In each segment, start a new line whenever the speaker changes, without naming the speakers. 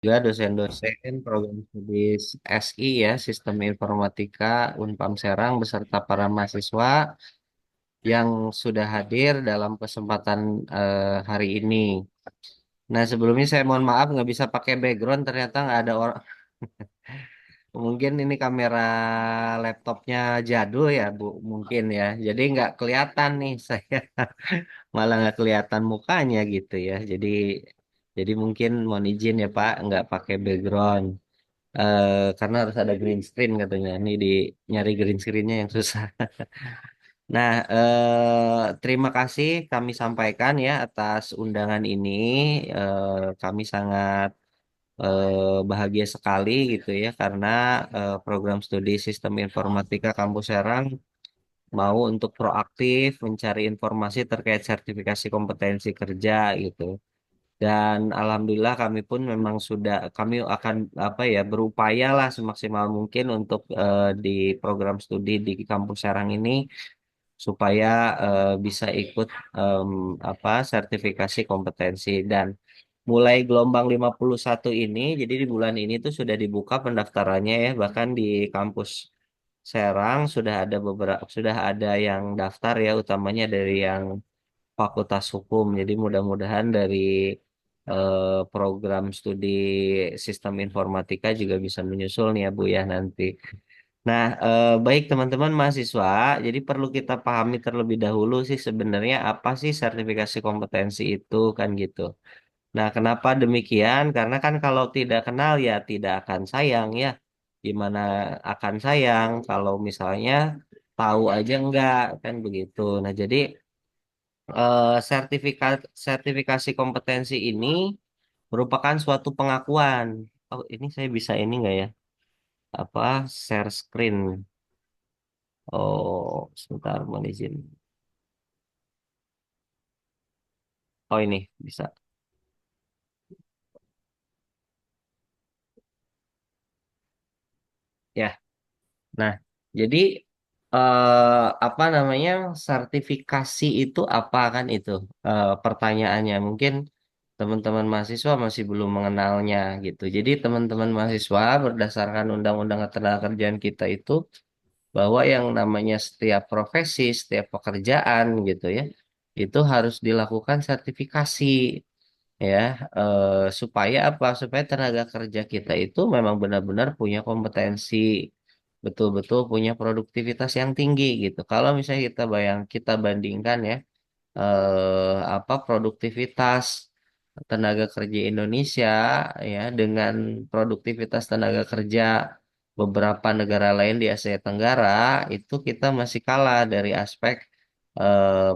Juga dosen-dosen program studi SI ya, Sistem Informatika Unpam Serang beserta para mahasiswa yang sudah hadir dalam kesempatan hari ini. Nah, sebelumnya saya mohon maaf nggak bisa pakai background, ternyata nggak ada orang. Mungkin ini kamera laptopnya jadul ya, Bu, mungkin ya. Jadi nggak kelihatan nih saya, malah nggak kelihatan mukanya gitu ya. Jadi mungkin mohon izin ya Pak, nggak pakai background. Karena harus ada green screen katanya. Ini di nyari green screennya yang susah. Nah, terima kasih kami sampaikan ya atas undangan ini. Kami sangat bahagia sekali gitu ya karena program studi Sistem Informatika Kampus Serang mau untuk proaktif mencari informasi terkait sertifikasi kompetensi kerja gitu. Dan alhamdulillah kami pun memang kami akan apa ya berupaya lah semaksimal mungkin untuk di program studi di kampus Serang ini supaya bisa ikut em, apa sertifikasi kompetensi dan mulai gelombang 51 ini jadi di bulan ini tuh sudah dibuka pendaftarannya ya bahkan di kampus Serang sudah ada yang daftar ya utamanya dari yang Fakultas Hukum. Jadi mudah-mudahan dari program studi Sistem Informatika juga bisa menyusul nih ya Bu ya nanti. Nah, baik teman-teman mahasiswa, jadi perlu kita pahami terlebih dahulu sih sebenarnya apa sih sertifikasi kompetensi itu kan gitu. Nah, kenapa demikian? Karena kan kalau tidak kenal ya tidak akan sayang ya. Gimana akan sayang kalau misalnya tahu aja enggak kan begitu. Nah, jadi sertifikasi kompetensi ini merupakan suatu pengakuan. Oh, ini saya bisa ini enggak ya? Apa share screen? Oh, sebentar, mohon izin. Oh, ini bisa. Ya. Nah, jadi apa namanya sertifikasi itu apa kan itu pertanyaannya. Mungkin teman-teman mahasiswa masih belum mengenalnya gitu. Jadi teman-teman mahasiswa berdasarkan Undang-Undang Ketenagakerjaan kita itu bahwa yang namanya setiap profesi, setiap pekerjaan gitu ya, itu harus dilakukan sertifikasi ya supaya apa? Supaya tenaga kerja kita itu memang benar-benar punya kompetensi, betul-betul punya produktivitas yang tinggi gitu. Kalau misalnya kita bandingkan ya apa produktivitas tenaga kerja Indonesia ya dengan produktivitas tenaga kerja beberapa negara lain di Asia Tenggara itu kita masih kalah dari aspek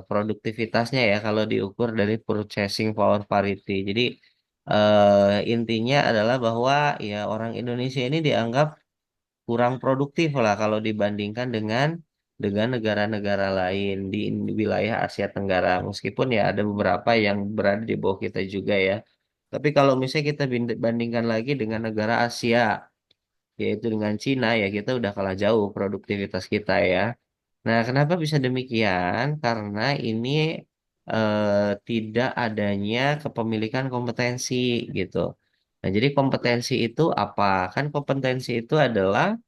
produktivitasnya ya kalau diukur dari purchasing power parity. Jadi intinya adalah bahwa ya orang Indonesia ini dianggap kurang produktif lah kalau dibandingkan dengan negara-negara lain di wilayah Asia Tenggara. Meskipun ya ada beberapa yang berada di bawah kita juga ya. Tapi kalau misalnya kita bandingkan lagi dengan negara Asia, yaitu dengan Cina ya kita udah kalah jauh produktivitas kita ya. Nah, kenapa bisa demikian? Karena ini tidak adanya kepemilikan kompetensi gitu. Nah, jadi kompetensi itu apa? Kan kompetensi itu adalah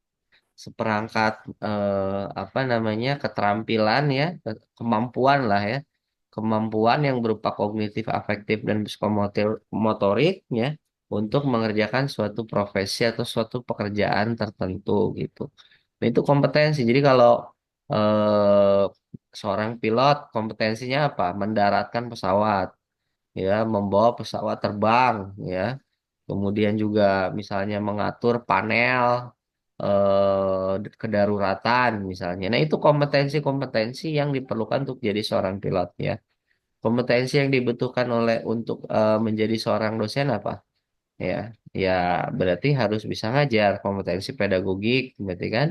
seperangkat apa namanya keterampilan ya kemampuan lah ya kemampuan yang berupa kognitif afektif dan psikomotor motorik ya untuk mengerjakan suatu profesi atau suatu pekerjaan tertentu gitu. Nah, itu kompetensi jadi kalau eh, seorang pilot kompetensinya apa mendaratkan pesawat ya membawa pesawat terbang ya kemudian juga misalnya mengatur panel kedaruratan misalnya. Nah, itu kompetensi-kompetensi yang diperlukan untuk jadi seorang pilot ya. Kompetensi yang dibutuhkan untuk menjadi seorang dosen apa? Ya, ya berarti harus bisa ngajar, kompetensi pedagogik, berarti kan.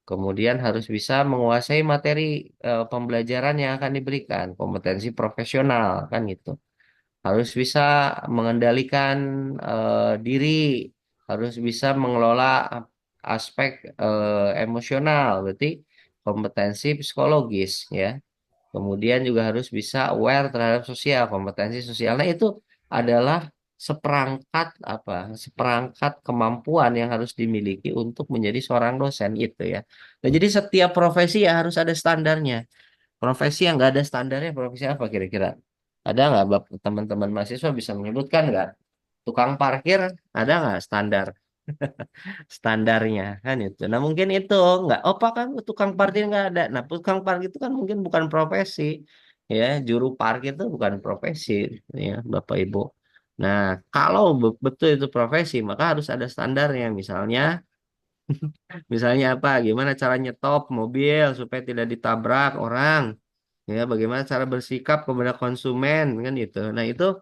Kemudian harus bisa menguasai materi pembelajaran yang akan diberikan, kompetensi profesional kan gitu harus bisa mengendalikan diri, harus bisa mengelola aspek emosional, berarti kompetensi psikologis ya. Kemudian juga harus bisa aware terhadap sosial, kompetensi sosial. Nah, itu adalah seperangkat apa seperangkat kemampuan yang harus dimiliki untuk menjadi seorang dosen itu ya. Nah, jadi setiap profesi ya harus ada standarnya. Profesi yang nggak ada standarnya profesi apa kira-kira? Ada nggak teman-teman mahasiswa bisa menyebutkan nggak? Tukang parkir ada nggak standarnya kan itu. Nah mungkin itu nggak. Apa kan tukang parkir nggak ada. Nah tukang parkir itu kan mungkin bukan profesi ya. Juru parkir itu bukan profesi ya Bapak Ibu. Nah kalau betul itu profesi maka harus ada standarnya. Misalnya apa? Gimana cara nyetop mobil supaya tidak ditabrak orang? Ya, bagaimana cara bersikap kepada konsumen kan itu. Nah, itu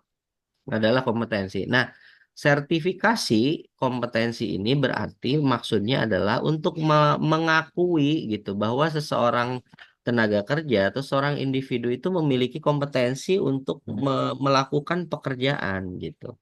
adalah kompetensi. Nah, sertifikasi kompetensi ini berarti maksudnya adalah untuk mengakui gitu bahwa seseorang tenaga kerja atau seorang individu itu memiliki kompetensi untuk melakukan pekerjaan gitu.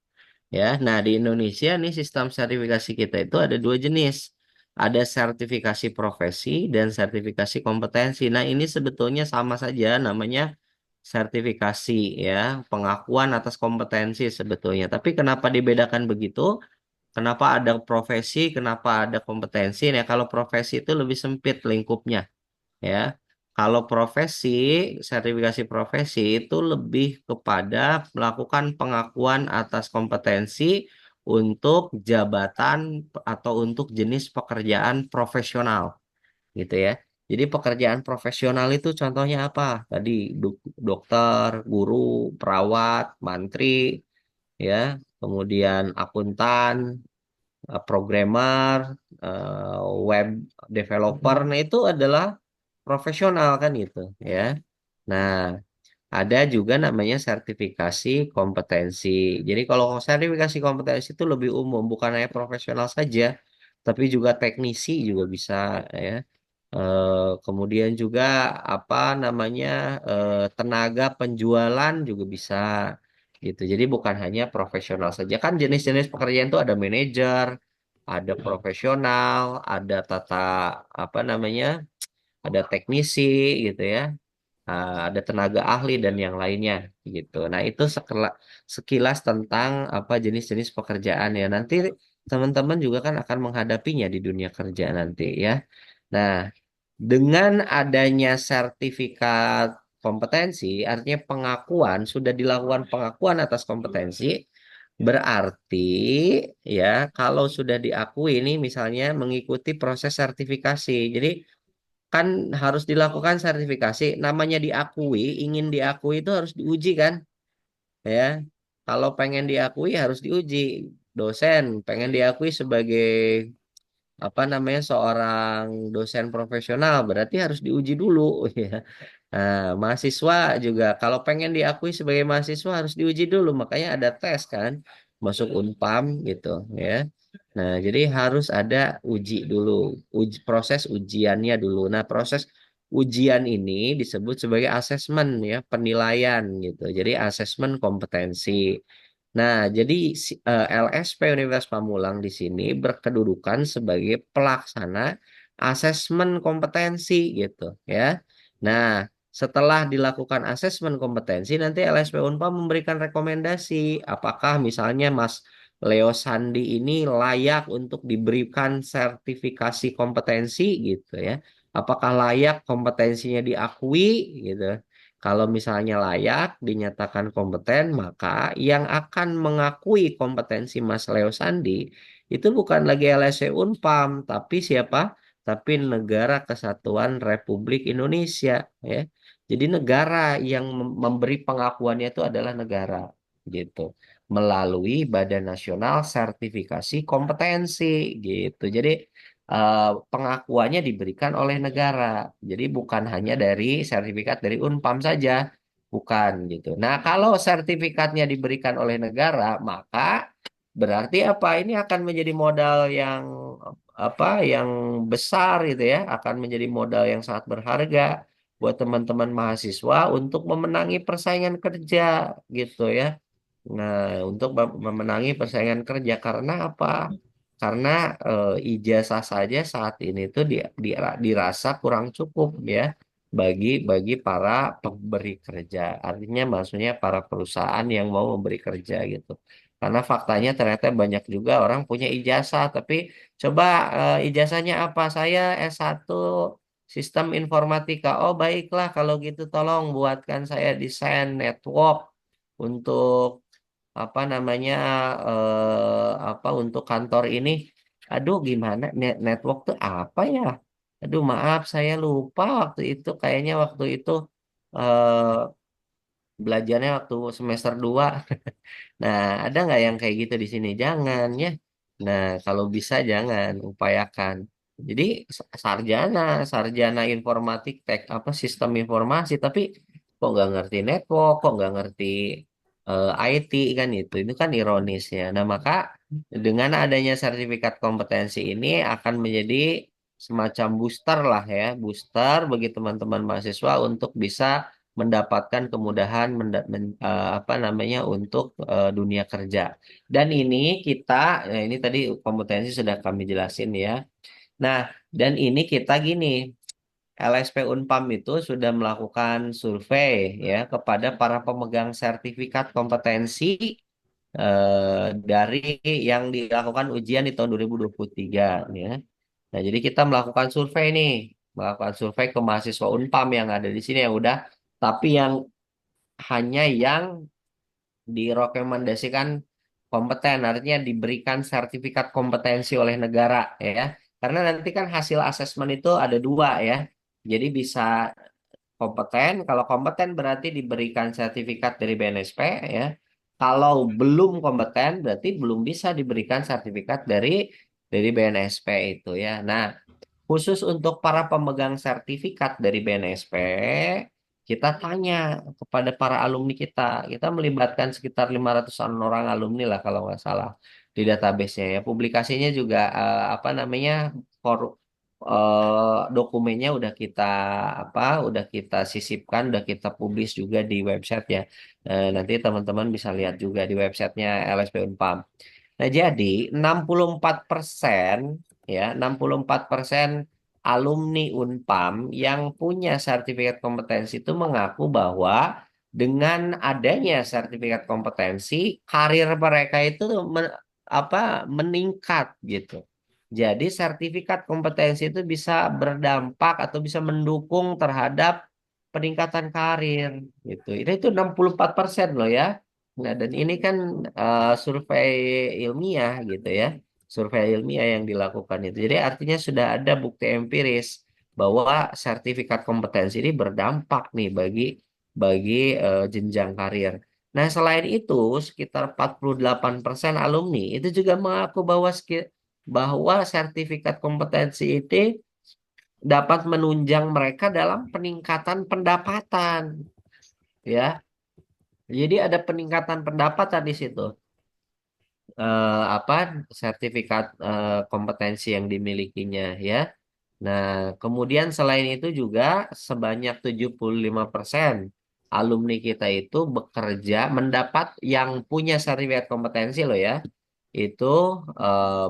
Ya, nah di Indonesia nih sistem sertifikasi kita itu ada dua jenis. Ada sertifikasi profesi dan sertifikasi kompetensi. Nah, ini sebetulnya sama saja namanya sertifikasi ya, pengakuan atas kompetensi sebetulnya. Tapi kenapa dibedakan begitu? Kenapa ada profesi, kenapa ada kompetensi? Nah, kalau profesi itu lebih sempit lingkupnya ya. Kalau profesi, sertifikasi profesi itu lebih kepada melakukan pengakuan atas kompetensi untuk jabatan atau untuk jenis pekerjaan profesional gitu ya. Jadi pekerjaan profesional itu contohnya apa? Tadi dokter, guru, perawat, mantri, ya, kemudian akuntan, programmer, web developer. Nah, itu adalah profesional kan gitu ya. Nah, ada juga namanya sertifikasi kompetensi. Jadi kalau sertifikasi kompetensi itu lebih umum, bukan hanya profesional saja, tapi juga teknisi juga bisa ya. Kemudian juga apa namanya tenaga penjualan juga bisa gitu. Jadi bukan hanya profesional saja. Kan jenis-jenis pekerjaan itu ada manajer, ada profesional, ada tata apa namanya, ada teknisi gitu ya, ada tenaga ahli dan yang lainnya gitu. Nah, itu sekilas tentang apa jenis-jenis pekerjaan ya. Nanti teman-teman juga kan akan menghadapinya di dunia kerja nanti ya. Nah, dengan adanya sertifikat kompetensi, artinya pengakuan, sudah dilakukan pengakuan atas kompetensi, berarti ya kalau sudah diakui ini misalnya mengikuti proses sertifikasi. Jadi kan harus dilakukan sertifikasi, namanya diakui, ingin diakui itu harus diuji kan, ya. Kalau pengen diakui harus diuji. Dosen pengen diakui sebagai apa namanya seorang dosen profesional berarti harus diuji dulu ya. Nah, mahasiswa juga kalau pengen diakui sebagai mahasiswa harus diuji dulu, makanya ada tes kan, masuk Unpam gitu ya. Nah, jadi harus ada uji dulu, proses ujiannya dulu. Nah, proses ujian ini disebut sebagai asesmen ya, penilaian gitu. Jadi asesmen kompetensi. Nah, jadi LSP Universitas Pamulang di sini berkedudukan sebagai pelaksana asesmen kompetensi gitu ya. Nah, setelah dilakukan asesmen kompetensi, nanti LSP Unpad memberikan rekomendasi apakah misalnya Mas Leo Sandi ini layak untuk diberikan sertifikasi kompetensi gitu ya. Apakah layak kompetensinya diakui gitu. Kalau misalnya layak, dinyatakan kompeten, maka yang akan mengakui kompetensi Mas Leo Sandi itu bukan lagi LSC Unpam, tapi siapa? Tapi Negara Kesatuan Republik Indonesia, ya. Jadi negara yang memberi pengakuannya itu adalah negara, gitu, melalui Badan Nasional Sertifikasi Kompetensi, gitu. Jadi pengakuannya diberikan oleh negara. Jadi bukan hanya dari sertifikat dari Unpam saja, bukan gitu. Nah, kalau sertifikatnya diberikan oleh negara, maka berarti apa? Ini akan menjadi modal yang apa? Yang besar gitu ya, akan menjadi modal yang sangat berharga buat teman-teman mahasiswa untuk memenangi persaingan kerja gitu ya. Nah, untuk memenangi persaingan kerja karena apa? Karena ijazah saja saat ini tuh dirasa kurang cukup ya bagi para pemberi kerja. Artinya maksudnya para perusahaan yang mau memberi kerja gitu. Karena faktanya ternyata banyak juga orang punya ijazah, tapi coba ijazahnya apa? Saya S1 Sistem Informatika. Oh, baiklah kalau gitu tolong buatkan saya desain network untuk apa namanya apa untuk kantor ini. Aduh, gimana network tuh apa ya? Aduh, maaf saya lupa waktu itu kayaknya waktu itu belajarnya waktu semester 2. Nah, ada nggak yang kayak gitu di sini? Jangan ya. Nah, kalau bisa jangan upayakan. Jadi sarjana, sarjana informatik, tek apa sistem informasi, tapi kok nggak ngerti network, kok nggak ngerti IT kan itu kan ironis ya. Nah, maka dengan adanya sertifikat kompetensi ini akan menjadi semacam booster lah ya, booster bagi teman-teman mahasiswa untuk bisa mendapatkan kemudahan apa namanya untuk dunia kerja. Dan ini kita, ini tadi kompetensi sudah kami jelasin ya. Nah, dan ini kita gini, LSP Unpam itu sudah melakukan survei ya kepada para pemegang sertifikat kompetensi dari yang dilakukan ujian di tahun 2023 ya. Nah, jadi kita melakukan survei nih, melakukan survei ke mahasiswa Unpam yang ada di sini yang udah, tapi yang hanya yang direkomendasikan kompeten, artinya diberikan sertifikat kompetensi oleh negara ya. Karena nanti kan hasil asesmen itu ada dua ya. Jadi bisa kompeten, kalau kompeten berarti diberikan sertifikat dari BNSP ya. Kalau belum kompeten berarti belum bisa diberikan sertifikat dari BNSP itu ya. Nah, khusus untuk para pemegang sertifikat dari BNSP, kita tanya kepada para alumni kita. Kita melibatkan sekitar 500-an orang alumni lah kalau nggak salah di database-nya ya. Publikasinya juga apa namanya dokumennya udah kita apa, udah kita sisipkan, udah kita publish juga di website ya. Nanti teman-teman bisa lihat juga di websitenya LSP Unpam. Nah, jadi 64% ya, 64% alumni Unpam yang punya sertifikat kompetensi itu mengaku bahwa dengan adanya sertifikat kompetensi, karir mereka itu apa meningkat gitu. Jadi sertifikat kompetensi itu bisa berdampak atau bisa mendukung terhadap peningkatan karir gitu. Itu 64% loh ya. Nah, dan ini kan survei ilmiah gitu ya. Survei ilmiah yang dilakukan itu. Jadi artinya sudah ada bukti empiris bahwa sertifikat kompetensi ini berdampak nih bagi jenjang karir. Nah, selain itu, sekitar 48% alumni itu juga mengaku bahwa sertifikat kompetensi itu dapat menunjang mereka dalam peningkatan pendapatan, ya. Jadi ada peningkatan pendapatan di situ. Apa sertifikat kompetensi yang dimilikinya ya. Nah, kemudian selain itu juga sebanyak 75% alumni kita itu bekerja mendapat yang punya sertifikat kompetensi loh ya. Itu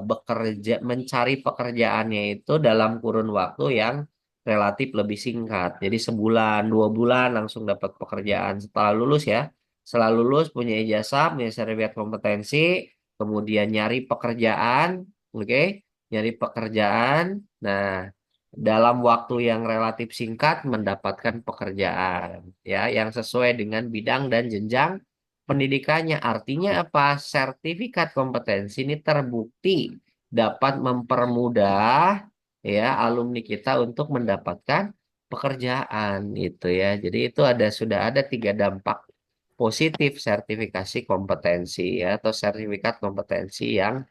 bekerja mencari pekerjaannya itu dalam kurun waktu yang relatif lebih singkat. Jadi sebulan, 2 bulan langsung dapat pekerjaan setelah lulus ya. Setelah lulus punya ijazah, punya sertifikat kompetensi, kemudian nyari pekerjaan, oke, nyari pekerjaan. Nah, dalam waktu yang relatif singkat mendapatkan pekerjaan ya yang sesuai dengan bidang dan jenjang pendidikannya. Artinya apa? Sertifikat kompetensi ini terbukti dapat mempermudah ya alumni kita untuk mendapatkan pekerjaan itu ya. Jadi itu sudah ada 3 dampak positif sertifikasi kompetensi ya atau sertifikat kompetensi yang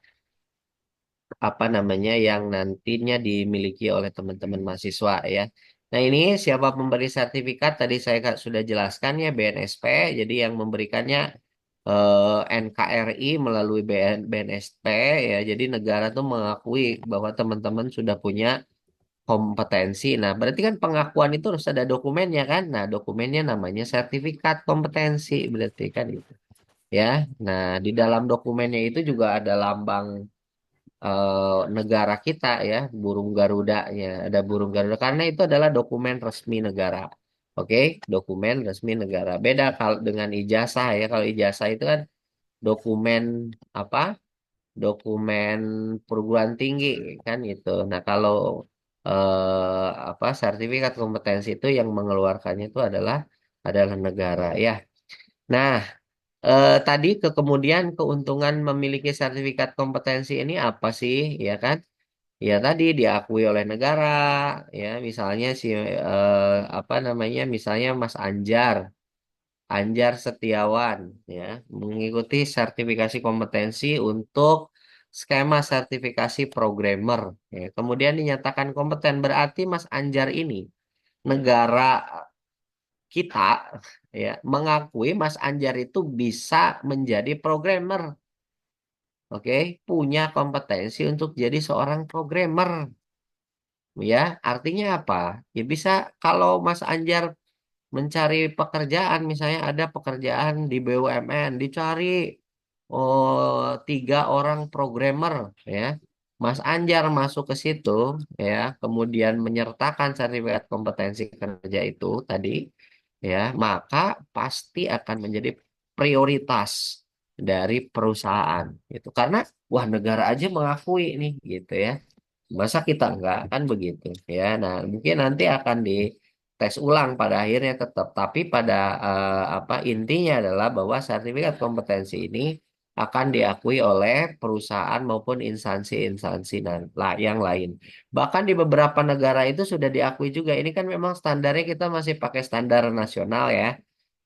apa namanya yang nantinya dimiliki oleh teman-teman mahasiswa ya. Nah, ini siapa pemberi sertifikat tadi saya sudah jelaskan ya BNSP. Jadi yang memberikannya NKRI melalui BNSP ya. Jadi negara tuh mengakui bahwa teman-teman sudah punya kompetensi. Nah, berarti kan pengakuan itu harus ada dokumennya kan? Nah, dokumennya namanya sertifikat kompetensi berarti kan itu. Ya, nah di dalam dokumennya itu juga ada lambang negara kita ya, burung Garudanya, ada burung Garuda karena itu adalah dokumen resmi negara. Oke, dokumen resmi negara. Beda kalau dengan ijazah ya. Kalau ijazah itu kan dokumen apa? Dokumen perguruan tinggi kan itu. Nah, kalau sertifikat kompetensi itu yang mengeluarkannya itu adalah negara ya. Nah, tadi kemudian keuntungan memiliki sertifikat kompetensi ini apa sih, ya kan? Ya tadi diakui oleh negara, ya misalnya apa namanya, misalnya Mas Anjar Setiawan, ya mengikuti sertifikasi kompetensi untuk skema sertifikasi programmer. Ya, kemudian dinyatakan kompeten, berarti Mas Anjar ini negara kita ya mengakui Mas Anjar itu bisa menjadi programmer. Oke, punya kompetensi untuk jadi seorang programmer. Ya, artinya apa? Ya bisa, kalau Mas Anjar mencari pekerjaan, misalnya ada pekerjaan di BUMN, dicari 3 orang programmer, ya. Mas Anjar masuk ke situ, ya, kemudian menyertakan sertifikat kompetensi kerja itu tadi, ya, maka pasti akan menjadi prioritas dari perusahaan, gitu. Karena wah, negara aja mengakui nih, gitu ya. Masa kita enggak, kan begitu ya. Nah, mungkin nanti akan dites ulang pada akhirnya tetap, tapi pada intinya adalah bahwa sertifikat kompetensi ini akan diakui oleh perusahaan maupun instansi-instansi yang lain. Bahkan di beberapa negara itu sudah diakui juga. Ini kan memang standarnya kita masih pakai standar nasional ya.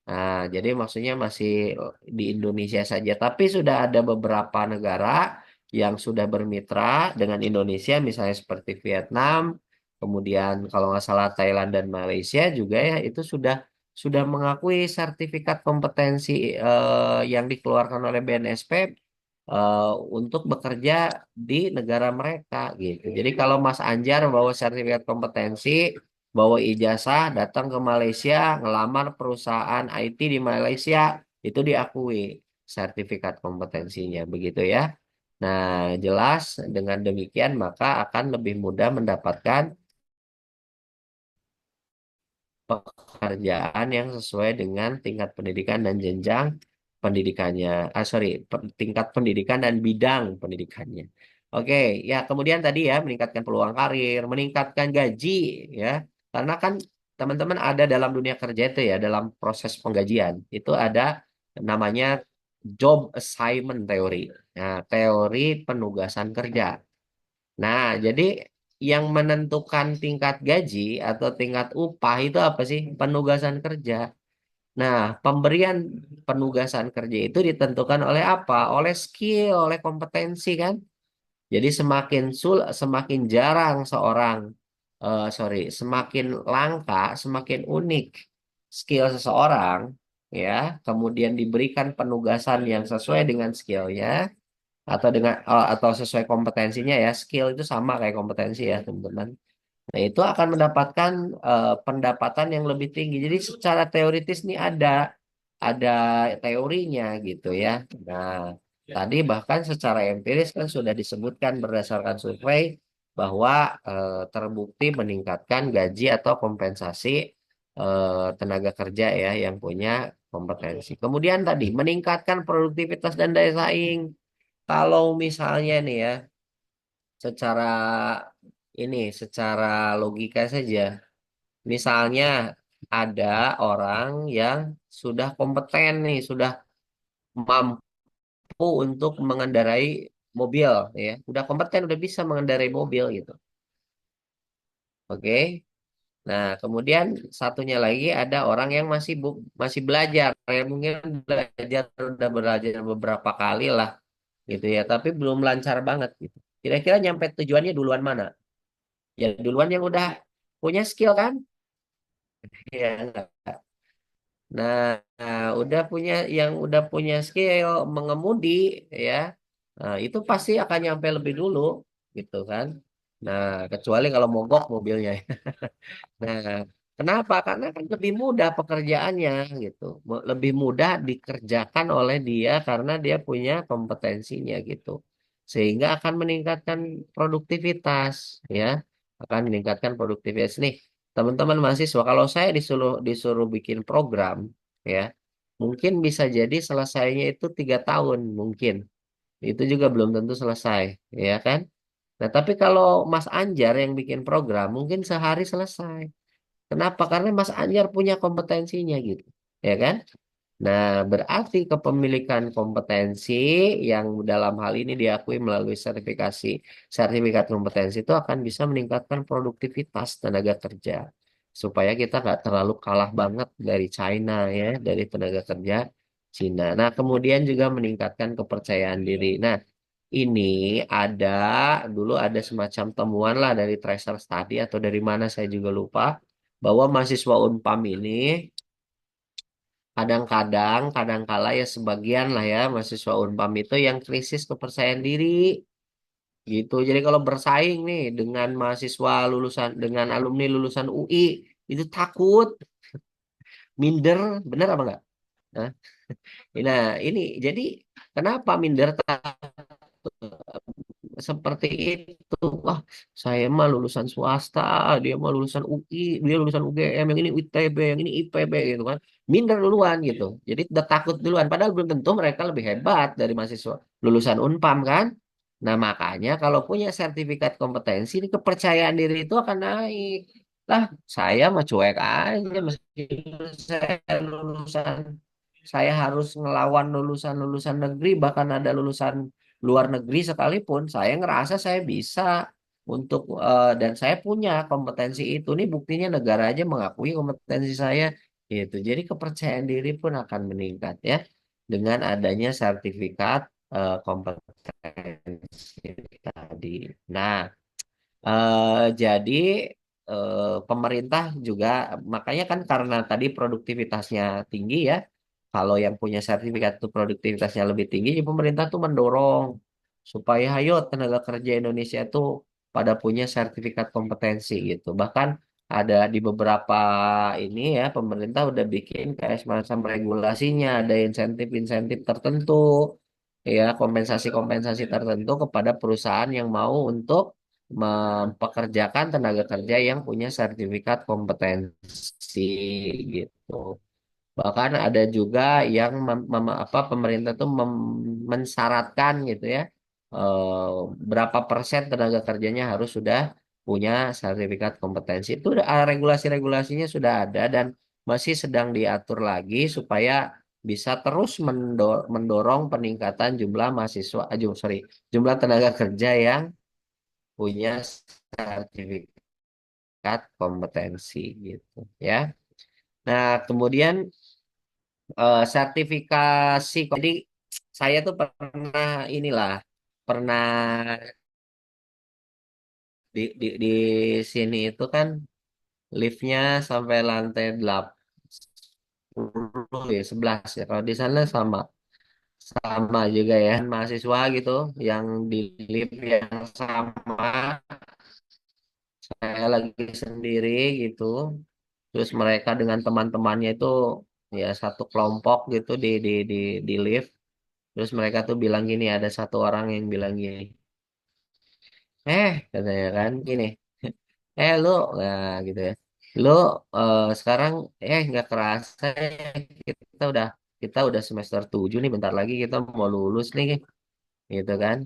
Nah, jadi maksudnya masih di Indonesia saja, tapi sudah ada beberapa negara yang sudah bermitra dengan Indonesia, misalnya seperti Vietnam, kemudian kalau nggak salah Thailand dan Malaysia juga ya, itu sudah mengakui sertifikat kompetensi yang dikeluarkan oleh BNSP eh, untuk bekerja di negara mereka gitu. Jadi kalau Mas Anjar bawa sertifikat kompetensi, bawa ijazah, datang ke Malaysia, ngelamar perusahaan IT di Malaysia, itu diakui sertifikat kompetensinya, begitu ya. Nah, jelas dengan demikian maka akan lebih mudah mendapatkan pekerjaan yang sesuai dengan tingkat pendidikan dan jenjang pendidikannya. Tingkat pendidikan dan bidang pendidikannya. Oke, ya kemudian tadi ya meningkatkan peluang karir, meningkatkan gaji ya. Karena kan teman-teman ada dalam dunia kerja itu ya, dalam proses penggajian itu ada namanya job assignment theory. Nah, teori penugasan kerja. Nah, jadi yang menentukan tingkat gaji atau tingkat upah itu apa sih? Penugasan kerja. Nah, pemberian penugasan kerja itu ditentukan oleh apa? Oleh skill, oleh kompetensi kan? Jadi semakin jarang semakin langka, semakin unik skill seseorang, ya, kemudian diberikan penugasan yang sesuai dengan skillnya, atau sesuai kompetensinya ya. Skill itu sama kayak kompetensi ya teman-teman. Nah, itu akan mendapatkan pendapatan yang lebih tinggi. Jadi secara teoritis nih ada teorinya gitu ya. Nah, tadi bahkan secara empiris kan sudah disebutkan berdasarkan survei bahwa terbukti meningkatkan gaji atau kompensasi tenaga kerja ya yang punya kompetensi. Kemudian tadi meningkatkan produktivitas dan daya saing. Kalau misalnya nih ya, secara secara logika saja, misalnya ada orang yang sudah kompeten nih, sudah mampu untuk mengendarai mobil, ya, udah kompeten, udah bisa mengendarai mobil gitu. Oke. Nah, kemudian satunya lagi ada orang yang masih belajar, ya mungkin udah belajar beberapa kali lah gitu ya, tapi belum lancar banget gitu. Kira-kira nyampe tujuannya duluan mana? Ya duluan yang udah punya skill kan? Ya enggak. Udah punya skill mengemudi ya. Nah, itu pasti akan nyampe lebih dulu gitu kan. Nah, kecuali kalau mogok mobilnya. Nah, kenapa? Karena kan lebih mudah pekerjaannya gitu. Lebih mudah dikerjakan oleh dia karena dia punya kompetensinya gitu. Sehingga akan meningkatkan produktivitas ya. Akan meningkatkan produktivitas nih. Teman-teman mahasiswa, kalau saya disuruh disuruh bikin program ya, Mungkin bisa jadi selesainya itu 3 tahun, mungkin. Itu juga belum tentu selesai, ya kan? Nah, tapi kalau Mas Anjar yang bikin program, mungkin sehari selesai. Kenapa? Karena Mas Anjar punya kompetensinya gitu, ya kan? Nah, berarti kepemilikan kompetensi yang dalam hal ini diakui melalui sertifikasi, sertifikat kompetensi itu akan bisa meningkatkan produktivitas tenaga kerja. Supaya kita nggak terlalu kalah banget dari China ya, dari tenaga kerja Cina. Nah, kemudian juga meningkatkan kepercayaan diri. Nah, ini ada, dulu ada semacam temuan lah dari Tracer Study atau dari mana saya juga lupa, bahwa mahasiswa Unpam ini kadang-kadang, kadang-kala ya sebagian lah ya mahasiswa Unpam itu yang krisis kepercayaan diri gitu. Jadi kalau bersaing nih dengan mahasiswa lulusan, dengan alumni lulusan UI itu takut, minder, bener apa enggak? Nah, ini jadi kenapa minder seperti itu? Wah, saya mah lulusan swasta, dia mah lulusan UI, dia lulusan UGM, yang ini ITB, yang ini IPB gitu kan. Minder duluan gitu. Jadi udah takut duluan. Padahal belum tentu mereka lebih hebat dari mahasiswa lulusan Unpam kan. Nah, makanya kalau punya sertifikat kompetensi, ini kepercayaan diri itu akan naik. Lah, saya mah cuek aja meskipun saya lulusan, saya harus ngelawan lulusan-lulusan negeri, bahkan ada lulusan luar negeri sekalipun, saya ngerasa saya bisa untuk dan saya punya kompetensi itu. Nih buktinya negara aja mengakui kompetensi saya gitu. Jadi kepercayaan diri pun akan meningkat ya dengan adanya sertifikat kompetensi tadi. Nah, jadi pemerintah juga makanya kan karena tadi produktivitasnya tinggi ya. Kalau yang punya sertifikat itu produktivitasnya lebih tinggi, ya pemerintah tuh mendorong supaya ayo tenaga kerja Indonesia itu pada punya sertifikat kompetensi gitu. Bahkan ada di beberapa ini ya pemerintah udah bikin kayak semacam regulasinya, ada insentif-insentif tertentu ya, kompensasi-kompensasi tertentu kepada perusahaan yang mau untuk mempekerjakan tenaga kerja yang punya sertifikat kompetensi gitu. Bahkan ada juga yang pemerintah tuh mensyaratkan gitu ya, eh, berapa persen tenaga kerjanya harus sudah punya sertifikat kompetensi. Itu regulasi-regulasinya sudah ada dan masih sedang diatur lagi supaya bisa terus mendorong peningkatan jumlah mahasiswa, sorry, jumlah tenaga kerja yang punya sertifikat kompetensi gitu ya. Nah, kemudian sertifikasi. Jadi saya tuh pernah inilah, pernah di sini itu kan liftnya sampai lantai 80 ya 11 ya. Kalau di sana sama sama juga ya mahasiswa gitu yang di lift yang sama. Saya lagi sendiri gitu. Terus mereka dengan teman-temannya itu ya satu kelompok gitu di lift. Terus mereka tuh bilang gini, ada satu orang yang bilang gini, katanya kan gini, lu, nah gitu ya, lu sekarang, nggak kerasa ya, kita udah kita udah semester 7 nih, bentar lagi kita mau lulus nih, gitu kan,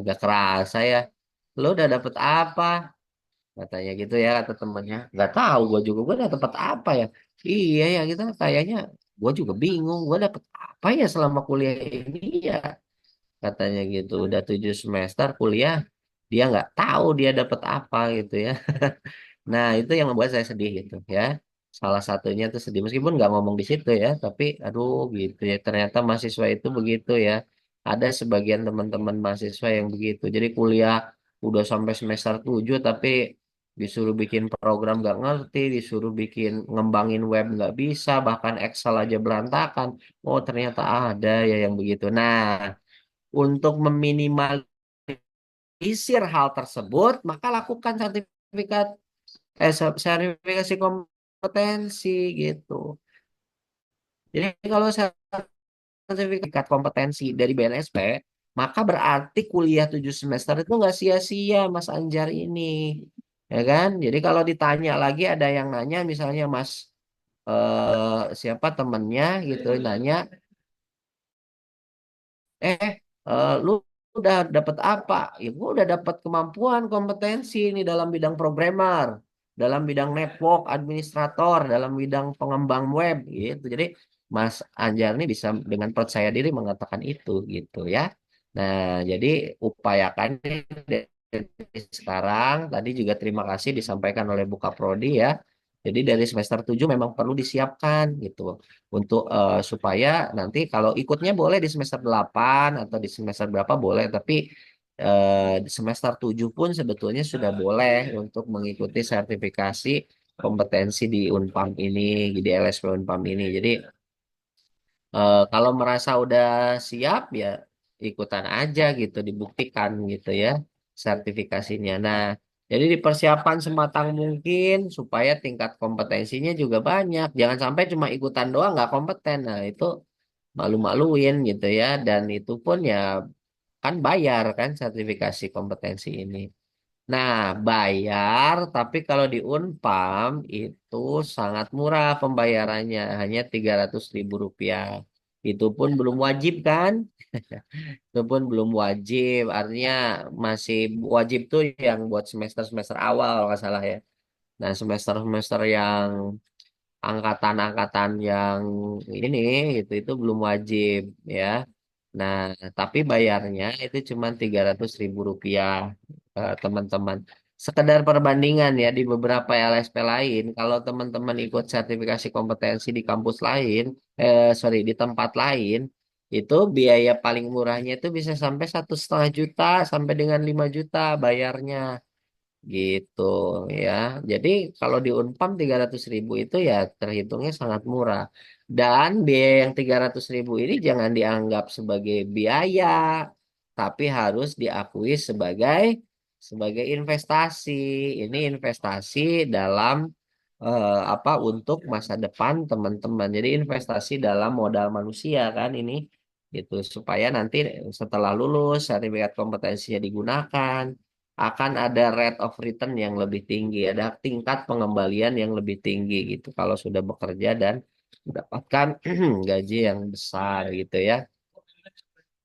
nggak kerasa ya, lu udah dapet apa? Katanya gitu ya, kata temennya, nggak tahu, gue juga gue udah dapet apa ya? Iya ya, kita kayaknya, gue juga bingung, gue dapet apa ya selama kuliah ini ya? Katanya gitu udah 7 semester kuliah dia nggak tahu dia dapat apa gitu ya. Nah itu yang membuat saya sedih gitu ya, salah satunya tuh sedih meskipun nggak ngomong di situ ya, tapi aduh gitu ya, ternyata mahasiswa itu begitu ya, ada sebagian teman-teman mahasiswa yang begitu, jadi kuliah udah sampai semester 7 tapi disuruh bikin program nggak ngerti, disuruh bikin ngembangin web nggak bisa, bahkan Excel aja berantakan. Oh ternyata ada ya yang begitu. Nah, untuk meminimalisir hal tersebut, maka lakukan sertifikasi kompetensi gitu. Jadi kalau sertifikat kompetensi dari BNSP, maka berarti kuliah 7 semester itu nggak sia-sia, Mas Anjar ini. Ya kan? Jadi kalau ditanya lagi ada yang nanya misalnya Mas, siapa temennya gitu nanya, eh lu udah dapet apa? Ya gue udah dapet kemampuan kompetensi ini dalam bidang programmer, dalam bidang network administrator, dalam bidang pengembang web gitu. Jadi Mas Anjar ini bisa dengan percaya diri mengatakan itu gitu ya. Nah, jadi upayakan dari sekarang. Tadi juga terima kasih disampaikan oleh Buka Prodi ya. Jadi dari semester 7 memang perlu disiapkan gitu untuk supaya nanti kalau ikutnya boleh di semester 8 atau di semester berapa boleh, tapi di semester 7 pun sebetulnya sudah boleh untuk mengikuti sertifikasi kompetensi di Unpam ini, di LSP Unpam ini. Jadi kalau merasa udah siap ya ikutan aja gitu, dibuktikan gitu ya sertifikasinya. Nah, jadi dipersiapkan sematang mungkin supaya tingkat kompetensinya juga banyak. Jangan sampai cuma ikutan doang nggak kompeten. Nah, itu malu-maluin gitu ya. Dan itu pun ya kan bayar kan sertifikasi kompetensi ini. Nah, bayar, tapi kalau di Unpam itu sangat murah pembayarannya, hanya 300.000 rupiah. Itu pun belum wajib kan? Itu pun belum wajib, artinya masih wajib tuh yang buat semester-semester awal kalau nggak salah ya. Nah, semester-semester yang angkatan-angkatan yang ini itu belum wajib ya. Nah, tapi bayarnya itu cuma 300.000 rupiah teman-teman. Sekedar perbandingan ya di beberapa LSP lain, kalau teman-teman ikut sertifikasi kompetensi di kampus lain, sorry di tempat lain, itu biaya paling murahnya itu bisa sampai 1,5 juta sampai dengan 5 juta bayarnya gitu ya. Jadi kalau di Unpam 300.000 itu ya terhitungnya sangat murah. Dan biaya yang 300.000 ini jangan dianggap sebagai biaya, tapi harus diakui sebagai investasi. Ini investasi dalam apa untuk masa depan teman-teman. Jadi investasi dalam modal manusia kan ini gitu supaya nanti setelah lulus sertifikat kompetensinya digunakan akan ada rate of return yang lebih tinggi, ada tingkat pengembalian yang lebih tinggi gitu kalau sudah bekerja dan mendapatkan gaji yang besar gitu ya.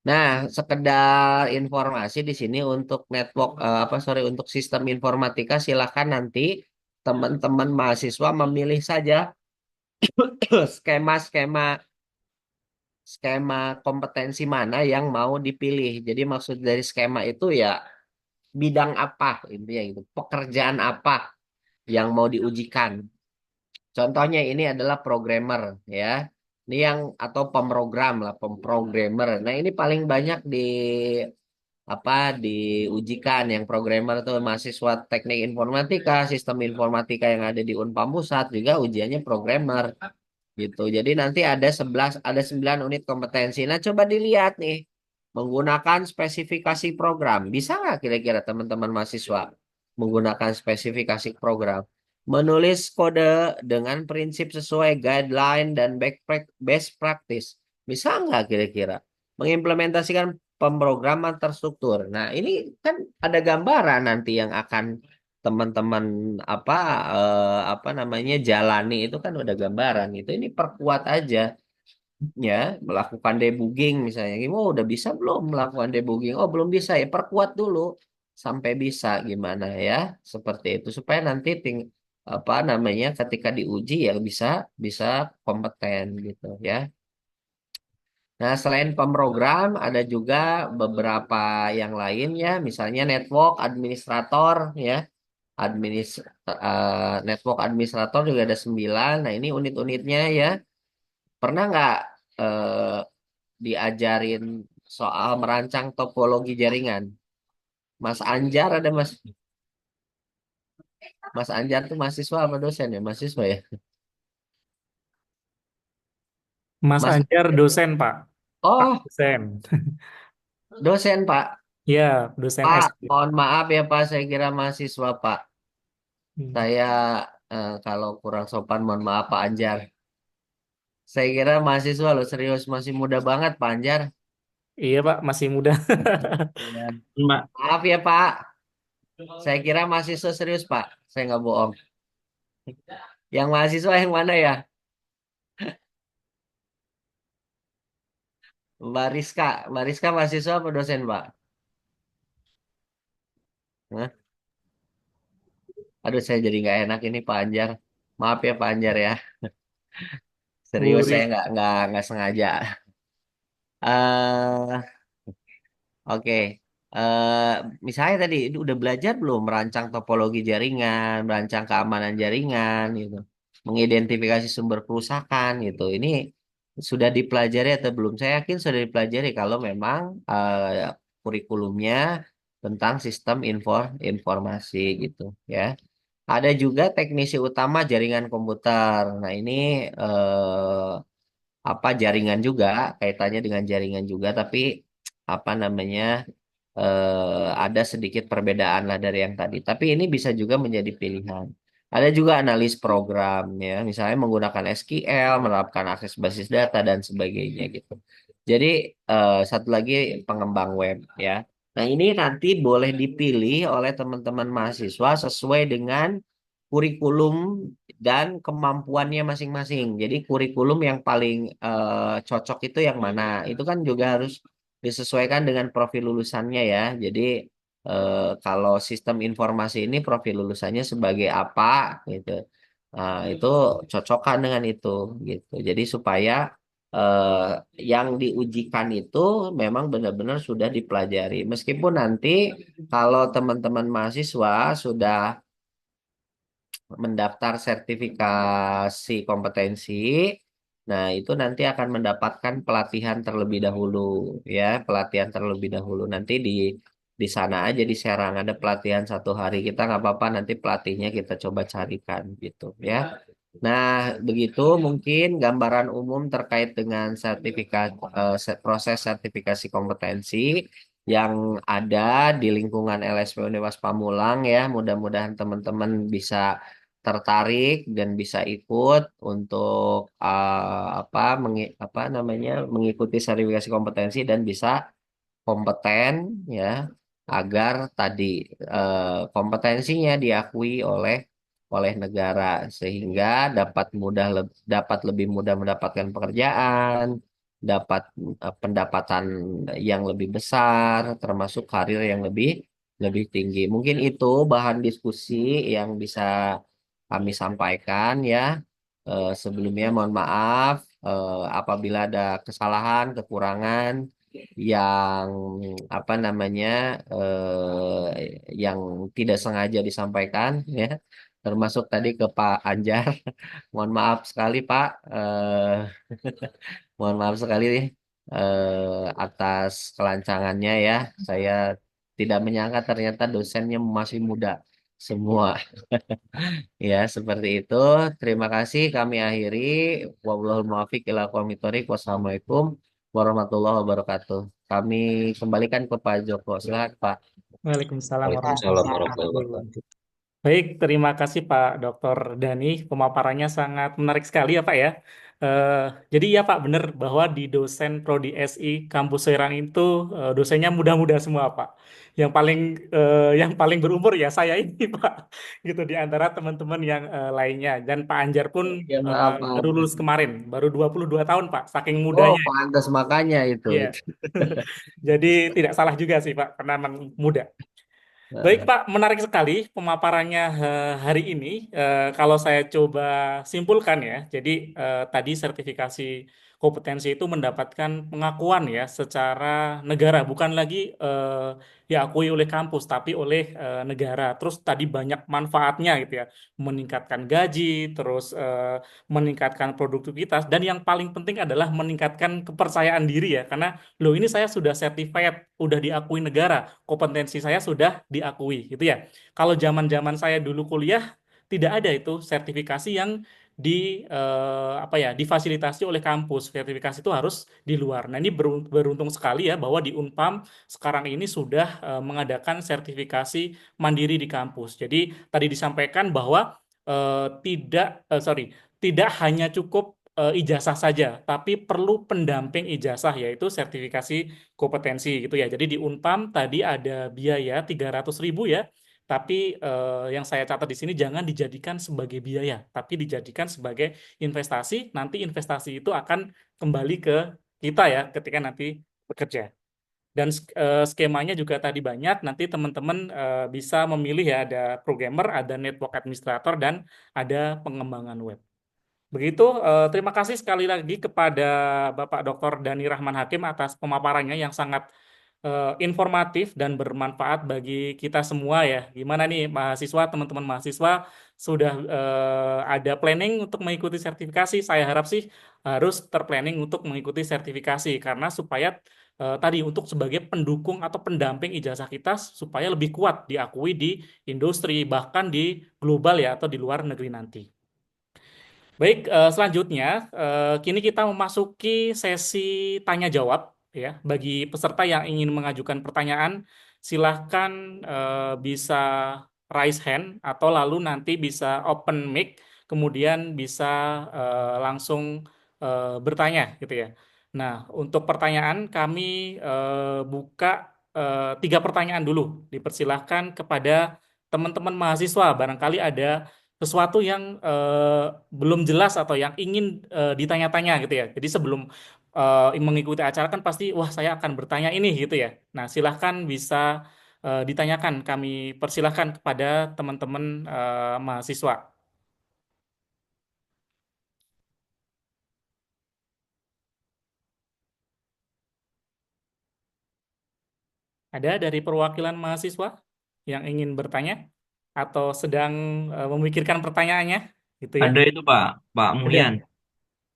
Nah, sekedar informasi di sini untuk network apa sorry untuk sistem informatika silakan nanti teman-teman mahasiswa memilih saja skema-skema skema kompetensi mana yang mau dipilih. Jadi maksud dari skema itu ya bidang apa intinya gitu, pekerjaan apa yang mau diujikan. Contohnya ini adalah programmer ya. Ini yang atau pemrogram lah, pemrogramer. Nah, ini paling banyak di apa diujikan yang programmer tuh mahasiswa teknik informatika, sistem informatika yang ada di Unpam Pusat juga ujiannya programmer gitu. Jadi nanti ada 9 unit kompetensi. Nah, coba dilihat nih menggunakan spesifikasi program. Bisa nggak kira-kira teman-teman mahasiswa menggunakan spesifikasi program? Menulis kode dengan prinsip sesuai guideline dan best practice. Bisa nggak kira-kira? Mengimplementasikan pemrograman terstruktur. Nah, ini kan ada gambaran nanti yang akan teman-teman apa apa namanya jalani itu kan udah gambaran itu ini perkuat aja ya melakukan debugging misalnya oh udah bisa belum melakukan debugging oh belum bisa ya perkuat dulu sampai bisa gimana ya seperti itu supaya nanti apa namanya ketika diuji ya bisa bisa kompeten gitu ya. Nah, selain pemrogram, ada juga beberapa yang lain ya, misalnya network administrator ya, network administrator juga ada 9. Nah, ini unit-unitnya ya. Pernah nggak eh, diajarin soal merancang topologi jaringan? Mas Anjar ada Mas Anjar tuh mahasiswa apa dosen ya? Mahasiswa ya.
Mas
Mas,
Anjar dosen, Pak. Pak
oh
dosen.
dosen Pak.
Ya, dosen
Pak,
S.
mohon maaf ya Pak, saya kira mahasiswa Pak.
Hmm.
Saya kalau kurang sopan mohon maaf Pak Anjar. Saya kira mahasiswa loh serius masih muda banget Pak Anjar.
Iya, Pak, masih muda.
Iya. Maaf ya Pak. Saya kira mahasiswa serius Pak. Saya nggak bohong. Yang mahasiswa yang mana ya? Mbak Rizka mahasiswa apa dosen, Pak? Hah? Aduh, saya jadi nggak enak ini Pak Anjar. Maaf ya Pak Anjar ya. Serius saya
Murid.
nggak sengaja. eh Oke. eh Misalnya tadi itu udah belajar belum merancang topologi jaringan, merancang keamanan jaringan gitu, mengidentifikasi sumber kerusakan gitu. Ini sudah dipelajari atau belum? Saya yakin sudah dipelajari kalau memang kurikulumnya tentang sistem informasi gitu ya. Ada juga teknisi utama jaringan komputer. Nah, ini apa jaringan juga, kaitannya dengan jaringan juga, tapi apa namanya ada sedikit perbedaan lah dari yang tadi. Tapi ini bisa juga menjadi pilihan. Ada juga analis program ya, misalnya menggunakan SQL, menerapkan akses basis data dan sebagainya gitu. Jadi satu lagi pengembang web ya. Nah, ini nanti boleh dipilih oleh teman-teman mahasiswa sesuai dengan kurikulum dan kemampuannya masing-masing. Jadi kurikulum yang paling cocok itu yang mana? Itu kan juga harus disesuaikan dengan profil lulusannya ya. Jadi kalau sistem informasi ini profil lulusannya sebagai apa gitu. Nah, itu cocokkan dengan itu gitu. Jadi supaya yang diujikan itu memang benar-benar sudah dipelajari. Meskipun nanti kalau teman-teman mahasiswa sudah mendaftar sertifikasi kompetensi. Nah, itu nanti akan mendapatkan pelatihan terlebih dahulu, ya, pelatihan terlebih dahulu. Nanti di sana aja di Serang ada pelatihan 1 hari. Kita nggak apa-apa, nanti pelatihnya kita coba carikan gitu, ya. Nah, begitu mungkin gambaran umum terkait dengan proses sertifikasi kompetensi yang ada di lingkungan LSP Universitas Pamulang ya. Mudah-mudahan teman-teman bisa tertarik dan bisa ikut untuk apa namanya mengikuti sertifikasi kompetensi dan bisa kompeten ya agar tadi kompetensinya diakui oleh negara sehingga dapat lebih mudah mendapatkan pekerjaan, dapat pendapatan yang lebih besar, termasuk karir yang lebih lebih tinggi. Mungkin itu bahan diskusi yang bisa kami sampaikan ya. Sebelumnya mohon maaf apabila ada kesalahan, kekurangan yang apa namanya yang tidak sengaja disampaikan ya, termasuk tadi ke Pak Anjar. Mohon maaf sekali Pak. Mohon maaf sekali atas kelancangannya ya. Saya tidak menyangka ternyata dosennya masih muda semua. Ya, seperti itu. Terima kasih. Kami akhiri. Wallahul muwaffiq ila aqwamit thoriq. Wassalamualaikum warahmatullahi wabarakatuh. Kami kembalikan ke Pak Joko. Silakan, Pak.
Waalaikumsalam
Waalaikumsalam
warahmatullahi
warahmatullahi
wabarakatuh.
wabarakatuh.
Baik, terima kasih Pak Dr. Dani. Pemaparannya sangat menarik sekali ya Pak ya. Eh, jadi ya Pak, benar bahwa di dosen Prodi SI Kampus Serang itu dosennya muda-muda semua Pak. Yang paling berumur ya saya ini Pak. Gitu di antara teman-teman yang lainnya. Dan Pak Anjar pun
Ya, maaf, maaf.
baru lulus kemarin, baru 22 tahun Pak, saking
Oh,
mudanya.
pantas makanya itu.
Iya. Jadi tidak salah juga sih Pak, karena memang muda. Baik
Heeh.
Pak, menarik sekali pemaparannya hari ini. Kalau saya coba simpulkan ya, jadi tadi sertifikasi kompetensi itu mendapatkan pengakuan ya secara negara, bukan lagi diakui oleh kampus, tapi oleh negara. Terus tadi banyak manfaatnya gitu ya, meningkatkan gaji, terus meningkatkan produktivitas, dan yang paling penting adalah meningkatkan kepercayaan diri ya, karena loh ini saya sudah certified, udah diakui negara, kompetensi saya sudah diakui gitu ya. Kalau zaman-zaman saya dulu kuliah tidak ada itu sertifikasi yang apa ya difasilitasi oleh kampus. Sertifikasi itu harus di luar. Nah, ini beruntung sekali ya bahwa di Unpam sekarang ini sudah mengadakan sertifikasi mandiri di kampus. Jadi tadi disampaikan bahwa sorry, tidak hanya cukup ijazah saja, tapi perlu pendamping ijazah yaitu sertifikasi kompetensi gitu ya. Jadi di Unpam tadi ada biaya 300.000 ya, tapi yang saya catat di sini jangan dijadikan sebagai biaya, tapi dijadikan sebagai investasi. Nanti investasi itu akan kembali ke kita ya ketika nanti bekerja. Dan skemanya juga tadi banyak, nanti teman-teman bisa memilih ya ada programmer, ada network administrator, dan ada pengembangan web. Begitu, terima kasih sekali lagi kepada Bapak Dr. Dani Rahman Hakim atas pemaparannya yang sangat informatif dan bermanfaat bagi kita semua ya. Gimana nih mahasiswa, teman-teman mahasiswa sudah ada planning untuk mengikuti sertifikasi? Saya harap sih harus terplanning untuk mengikuti sertifikasi karena supaya tadi untuk sebagai pendukung atau pendamping ijazah kita supaya lebih kuat diakui di industri bahkan di global ya atau di luar negeri nanti. Baik, selanjutnya kini kita memasuki sesi tanya jawab ya. Bagi peserta yang ingin mengajukan pertanyaan, silahkan bisa raise hand atau lalu nanti bisa open mic, kemudian bisa langsung bertanya gitu ya. Nah, untuk pertanyaan kami buka tiga pertanyaan dulu. Dipersilahkan kepada teman-teman mahasiswa, barangkali ada sesuatu yang belum jelas atau yang ingin ditanya-tanya gitu ya. Jadi sebelum mengikuti acara kan pasti, wah saya akan bertanya ini gitu ya. Nah silahkan bisa ditanyakan. Kami persilahkan kepada teman-teman mahasiswa. Ada dari perwakilan mahasiswa yang ingin bertanya atau sedang memikirkan pertanyaannya gitu ya.
Ada itu Pak, Pak Muhyan.
Ada.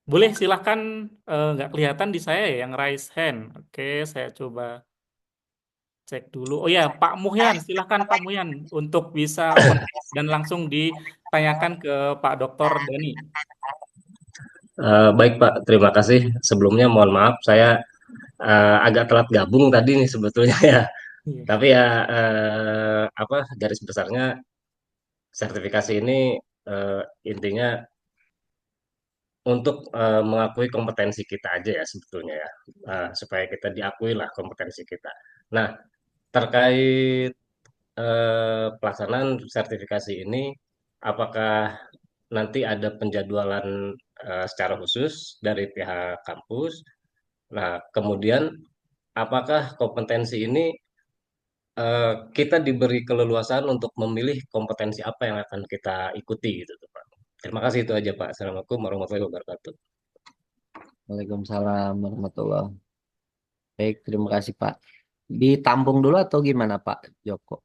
Boleh silahkan, nggak kelihatan di saya ya yang raise hand. Oke, saya coba cek dulu. Oh ya, Pak Muhyan, silahkan Pak Muhyan untuk bisa open mic dan langsung ditanyakan ke Pak Dokter Dani.
Baik Pak, terima kasih. Sebelumnya mohon maaf saya agak telat gabung tadi nih sebetulnya ya.
Iya.
Tapi ya apa garis besarnya sertifikasi ini intinya untuk mengakui kompetensi kita aja ya sebetulnya ya. Supaya kita diakui lah kompetensi kita. Nah, terkait pelaksanaan sertifikasi ini, apakah nanti ada penjadwalan secara khusus dari pihak kampus? Nah, kemudian apakah kompetensi ini kita diberi keleluasaan untuk memilih kompetensi apa yang akan kita ikuti gitu tuh, Pak. Terima kasih itu aja Pak. Assalamualaikum warahmatullahi wabarakatuh.
Waalaikumsalam warahmatullahi. Baik, terima kasih Pak. Ditampung dulu atau gimana Pak Joko?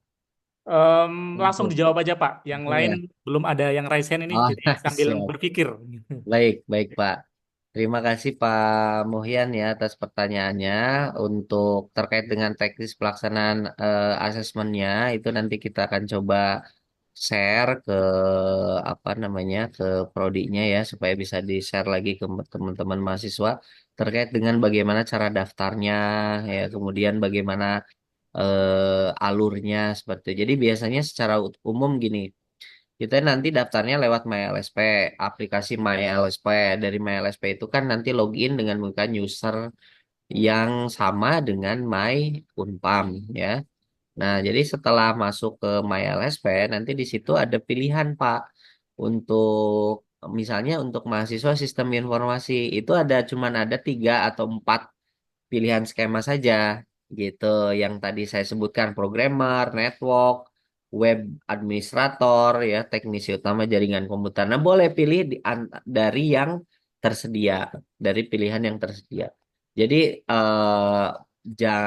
Langsung
Langsung.
dijawab aja Pak. Yang
Langsung
lain
ya.
belum ada yang raise hand ini,
Oh,
jadi sambil
siap.
berpikir.
Baik, baik Pak. Terima kasih Pak Muhyan ya atas pertanyaannya. Untuk terkait dengan teknis pelaksanaan asesmennya itu nanti kita akan coba share ke apa namanya ke prodinya ya supaya bisa di-share lagi ke teman-teman mahasiswa terkait dengan bagaimana cara daftarnya ya kemudian bagaimana alurnya seperti itu. Jadi biasanya secara umum gini. Kita nanti daftarnya lewat MyLSP, aplikasi MyLSP. Dari MyLSP itu kan nanti login dengan menggunakan user yang sama dengan My Unpam ya. Nah, jadi setelah masuk ke MyLSP, nanti di situ ada pilihan Pak untuk misalnya untuk mahasiswa sistem informasi itu cuman ada 3 atau 4 pilihan skema saja gitu yang tadi saya sebutkan programmer, network, web administrator ya, teknisi utama jaringan komputer. Nah, boleh pilih dari yang tersedia, dari pilihan yang tersedia. Jadi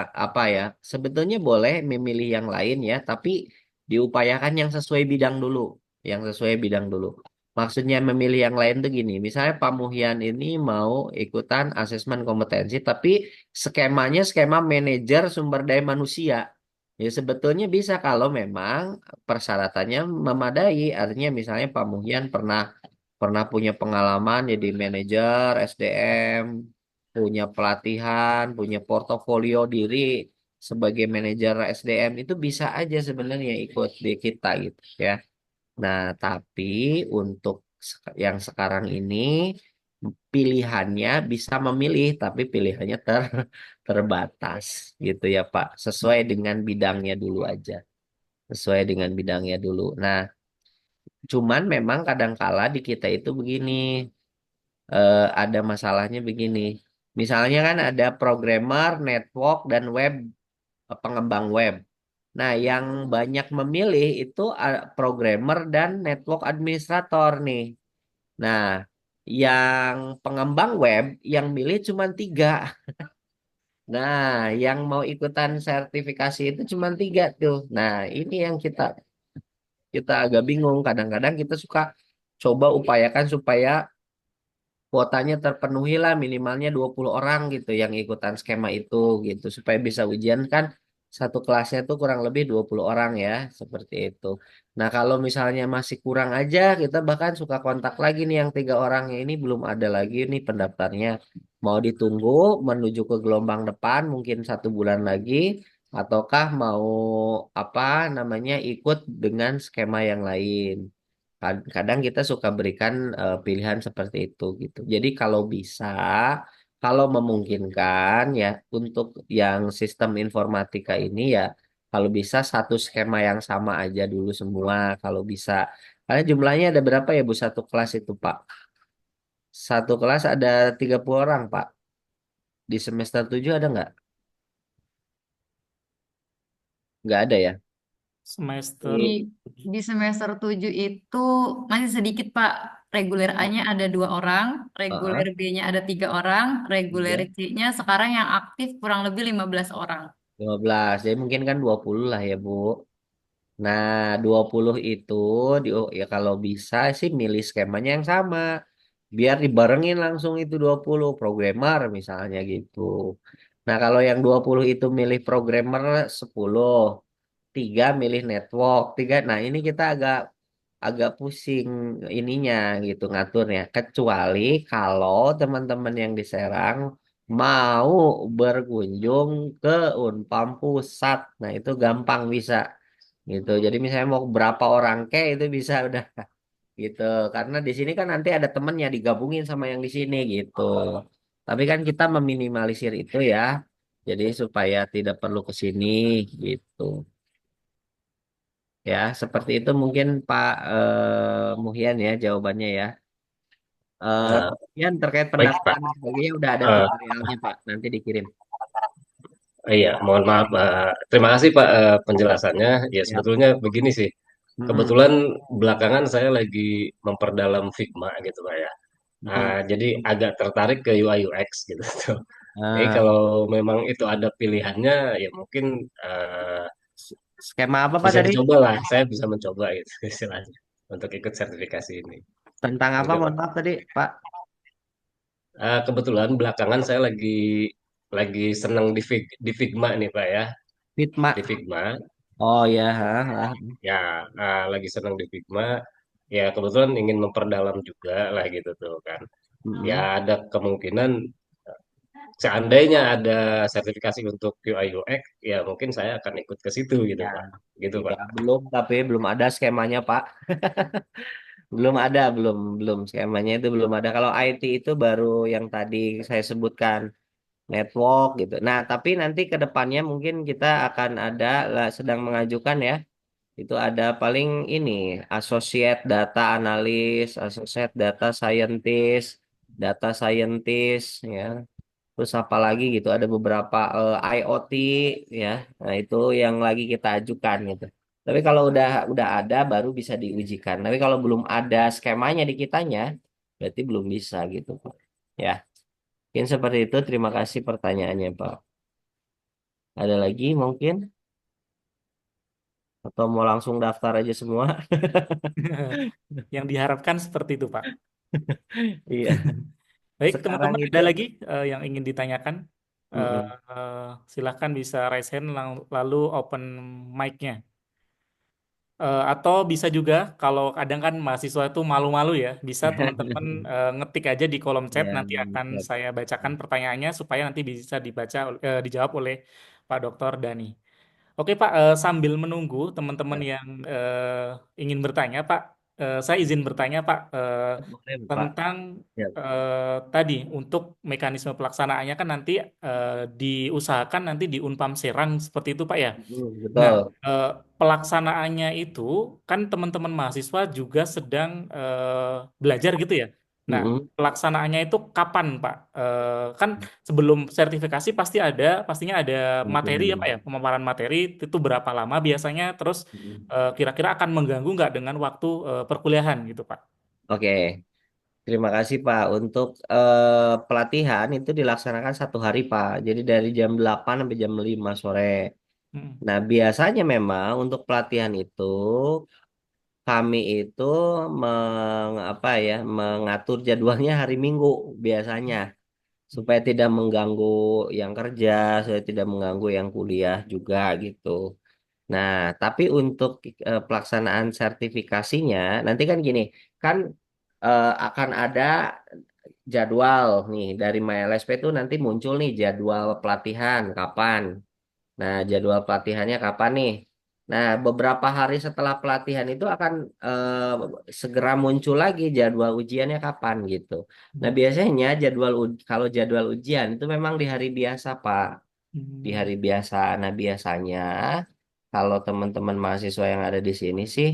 apa ya? Sebetulnya boleh memilih yang lain ya, tapi diupayakan yang sesuai bidang dulu, yang sesuai bidang dulu. Maksudnya memilih yang lain tuh gini, misalnya Pak Muhyan ini mau ikutan asesmen kompetensi, tapi skemanya skema manajer sumber daya manusia. Ya sebetulnya bisa kalau memang persyaratannya memadai. Artinya misalnya Pak Muhyan pernah pernah punya pengalaman jadi manajer SDM, punya pelatihan, punya portofolio diri sebagai manajer SDM itu bisa aja sebenarnya ikut di kita gitu ya. Nah, tapi untuk yang sekarang ini pilihannya bisa memilih, tapi pilihannya terbatas gitu ya Pak. Sesuai dengan bidangnya dulu aja. Sesuai dengan bidangnya dulu. Nah, cuman memang kadangkala di kita itu begini, ada masalahnya begini. Misalnya kan ada programmer, network, dan web, pengembang web. Nah, yang banyak memilih itu programmer dan network administrator nih. Nah, yang pengembang web yang milih cuma tiga. Nah, yang mau ikutan sertifikasi itu cuma tiga tuh. Nah, ini yang kita kita agak bingung. Kadang-kadang kita suka coba upayakan supaya kuotanya terpenuhi lah, minimalnya 20 orang gitu yang ikutan skema itu gitu, supaya bisa ujian kan satu kelasnya tuh kurang lebih 20 orang ya, seperti itu. Nah, kalau misalnya masih kurang aja, kita bahkan suka kontak lagi nih yang tiga orangnya ini belum ada lagi nih pendaftarnya. Mau ditunggu menuju ke gelombang depan mungkin 1 bulan lagi, ataukah mau apa namanya ikut dengan skema yang lain. Kadang kita suka berikan pilihan seperti itu gitu. Jadi kalau bisa, kalau memungkinkan ya untuk yang sistem informatika ini ya, kalau bisa satu skema yang sama aja dulu semua kalau bisa. Karena jumlahnya ada berapa ya Bu satu kelas itu Pak? Satu kelas ada 30 orang Pak. Di semester 7 ada nggak? Nggak ada ya?
Semester
Di
7.
di semester 7 itu masih sedikit Pak. Reguler A-nya ada 2 orang, reguler
Heeh,
B-nya ada 3 orang, reguler
iya.
C-nya sekarang yang aktif kurang lebih 15 orang.
15. Jadi mungkin kan 20 lah ya Bu. Nah, 20 itu ya kalau bisa sih milih skemanya yang sama. Biar dibarengin langsung itu 20 programmer misalnya gitu. Nah, kalau yang 20 itu milih programmer 10, 3 milih network, 3. Nah, ini kita agak agak pusing ininya gitu ngaturnya. Kecuali kalau teman-teman yang di Serang mau berkunjung ke Unpam Pusat. Nah, itu gampang bisa gitu. Jadi misalnya mau berapa orang itu bisa udah gitu. Karena di sini kan nanti ada temennya digabungin sama yang di sini gitu. Tapi kan kita meminimalisir itu ya. Jadi supaya tidak perlu ke sini gitu. Ya, seperti itu mungkin Pak Muhyan ya jawabannya ya.
Eh,
Muhyan terkait
baik Pak.
pendaftaran dan sebagainya udah ada
Eh,
tutorialnya Pak. Nanti dikirim.
iya, mohon maaf. Terima kasih Pak penjelasannya. Ya
Ya.
sebetulnya begini sih.
Mm-mm.
Kebetulan belakangan saya lagi memperdalam Figma gitu Pak ya.
Mm-mm.
Jadi agak tertarik ke UI UX gitu. Jadi
Nah,
kalau memang itu ada pilihannya, ya mungkin
skema apa Pak
bisa
tadi?
dicoba lah. Saya bisa mencoba gitu istilahnya untuk ikut sertifikasi ini.
Tentang apa?
Gitu
Mohon
Pak.
maaf tadi Pak.
Kebetulan belakangan saya lagi senang di Figma nih Pak ya.
Fitma.
Di Figma,
Oh ya, ha, ha.
ya lagi senang di Figma. Ya kebetulan ingin memperdalam juga lah gitu tuh kan. Ya
Mm-mm.
ada kemungkinan seandainya ada sertifikasi untuk UI UX, ya mungkin saya akan ikut ke situ gitu
Ya,
Pak. Gitu
ya
Pak.
belum tapi belum ada skemanya Pak. Belum ada, belum belum skemanya itu belum ada. Kalau IT itu baru yang tadi saya sebutkan network gitu. Nah, tapi nanti ke depannya mungkin kita akan ada sedang mengajukan ya. Itu ada paling ini associate data analyst, associate data scientist ya. Terus apa lagi gitu, ada beberapa IoT ya. Nah, itu yang lagi kita ajukan gitu. Tapi kalau udah ada baru bisa diujikan. Tapi kalau belum ada skemanya di kitanya, berarti belum bisa gitu, Pak. Ya, mungkin seperti itu. Terima kasih pertanyaannya, Pak. Ada lagi mungkin? Atau mau langsung daftar aja semua?
Yang diharapkan seperti itu, Pak.
Iya.
Baik,
Sekarang
teman-teman
itu,
ada lagi yang ingin ditanyakan? Eh,
mm-mm.
Silahkan bisa raise hand lalu open mic-nya. Atau bisa juga kalau kadang kan mahasiswa itu malu-malu ya, bisa teman-teman ngetik aja di kolom chat,
Ya,
nanti akan
siap.
saya bacakan pertanyaannya supaya nanti bisa dijawab oleh Pak Dr. Dani. Oke Pak, sambil menunggu teman-teman
Ya,
yang ingin bertanya, Pak, saya izin bertanya Pak
boleh, Pak.
tentang
Ya,
tadi untuk mekanisme pelaksanaannya kan nanti diusahakan nanti di Unpam Serang seperti itu Pak ya. Nah,
betul.
eh, pelaksanaannya itu kan teman-teman mahasiswa juga sedang belajar gitu ya. Nah,
Mm-mm.
pelaksanaannya itu kapan, Pak? Kan sebelum sertifikasi pastinya ada materi ya, Pak
Mm-mm.
ya, pemaparan materi itu berapa lama biasanya, terus
Mm-mm.
kira-kira akan mengganggu nggak dengan waktu perkuliahan gitu, Pak?
Oke, terima kasih Pak. Untuk pelatihan itu dilaksanakan 1 hari Pak. Jadi dari jam 8 sampai jam 5 sore.
Hmm.
Nah, biasanya memang untuk pelatihan itu kami itu apa ya, mengatur jadwalnya hari Minggu biasanya supaya tidak mengganggu yang kerja, supaya tidak mengganggu yang kuliah juga gitu. Nah, tapi untuk pelaksanaan sertifikasinya nanti kan gini, kan akan ada jadwal nih dari MyLSP itu nanti muncul nih jadwal pelatihan kapan. Nah, jadwal pelatihannya kapan nih? Nah, beberapa hari setelah pelatihan itu akan segera muncul lagi jadwal ujiannya kapan gitu. Nah,
Hmm.
biasanya kalau jadwal ujian itu memang di hari biasa, Pak. Di
Hmm.
hari biasa. Nah, biasanya kalau teman-teman mahasiswa yang ada di sini sih,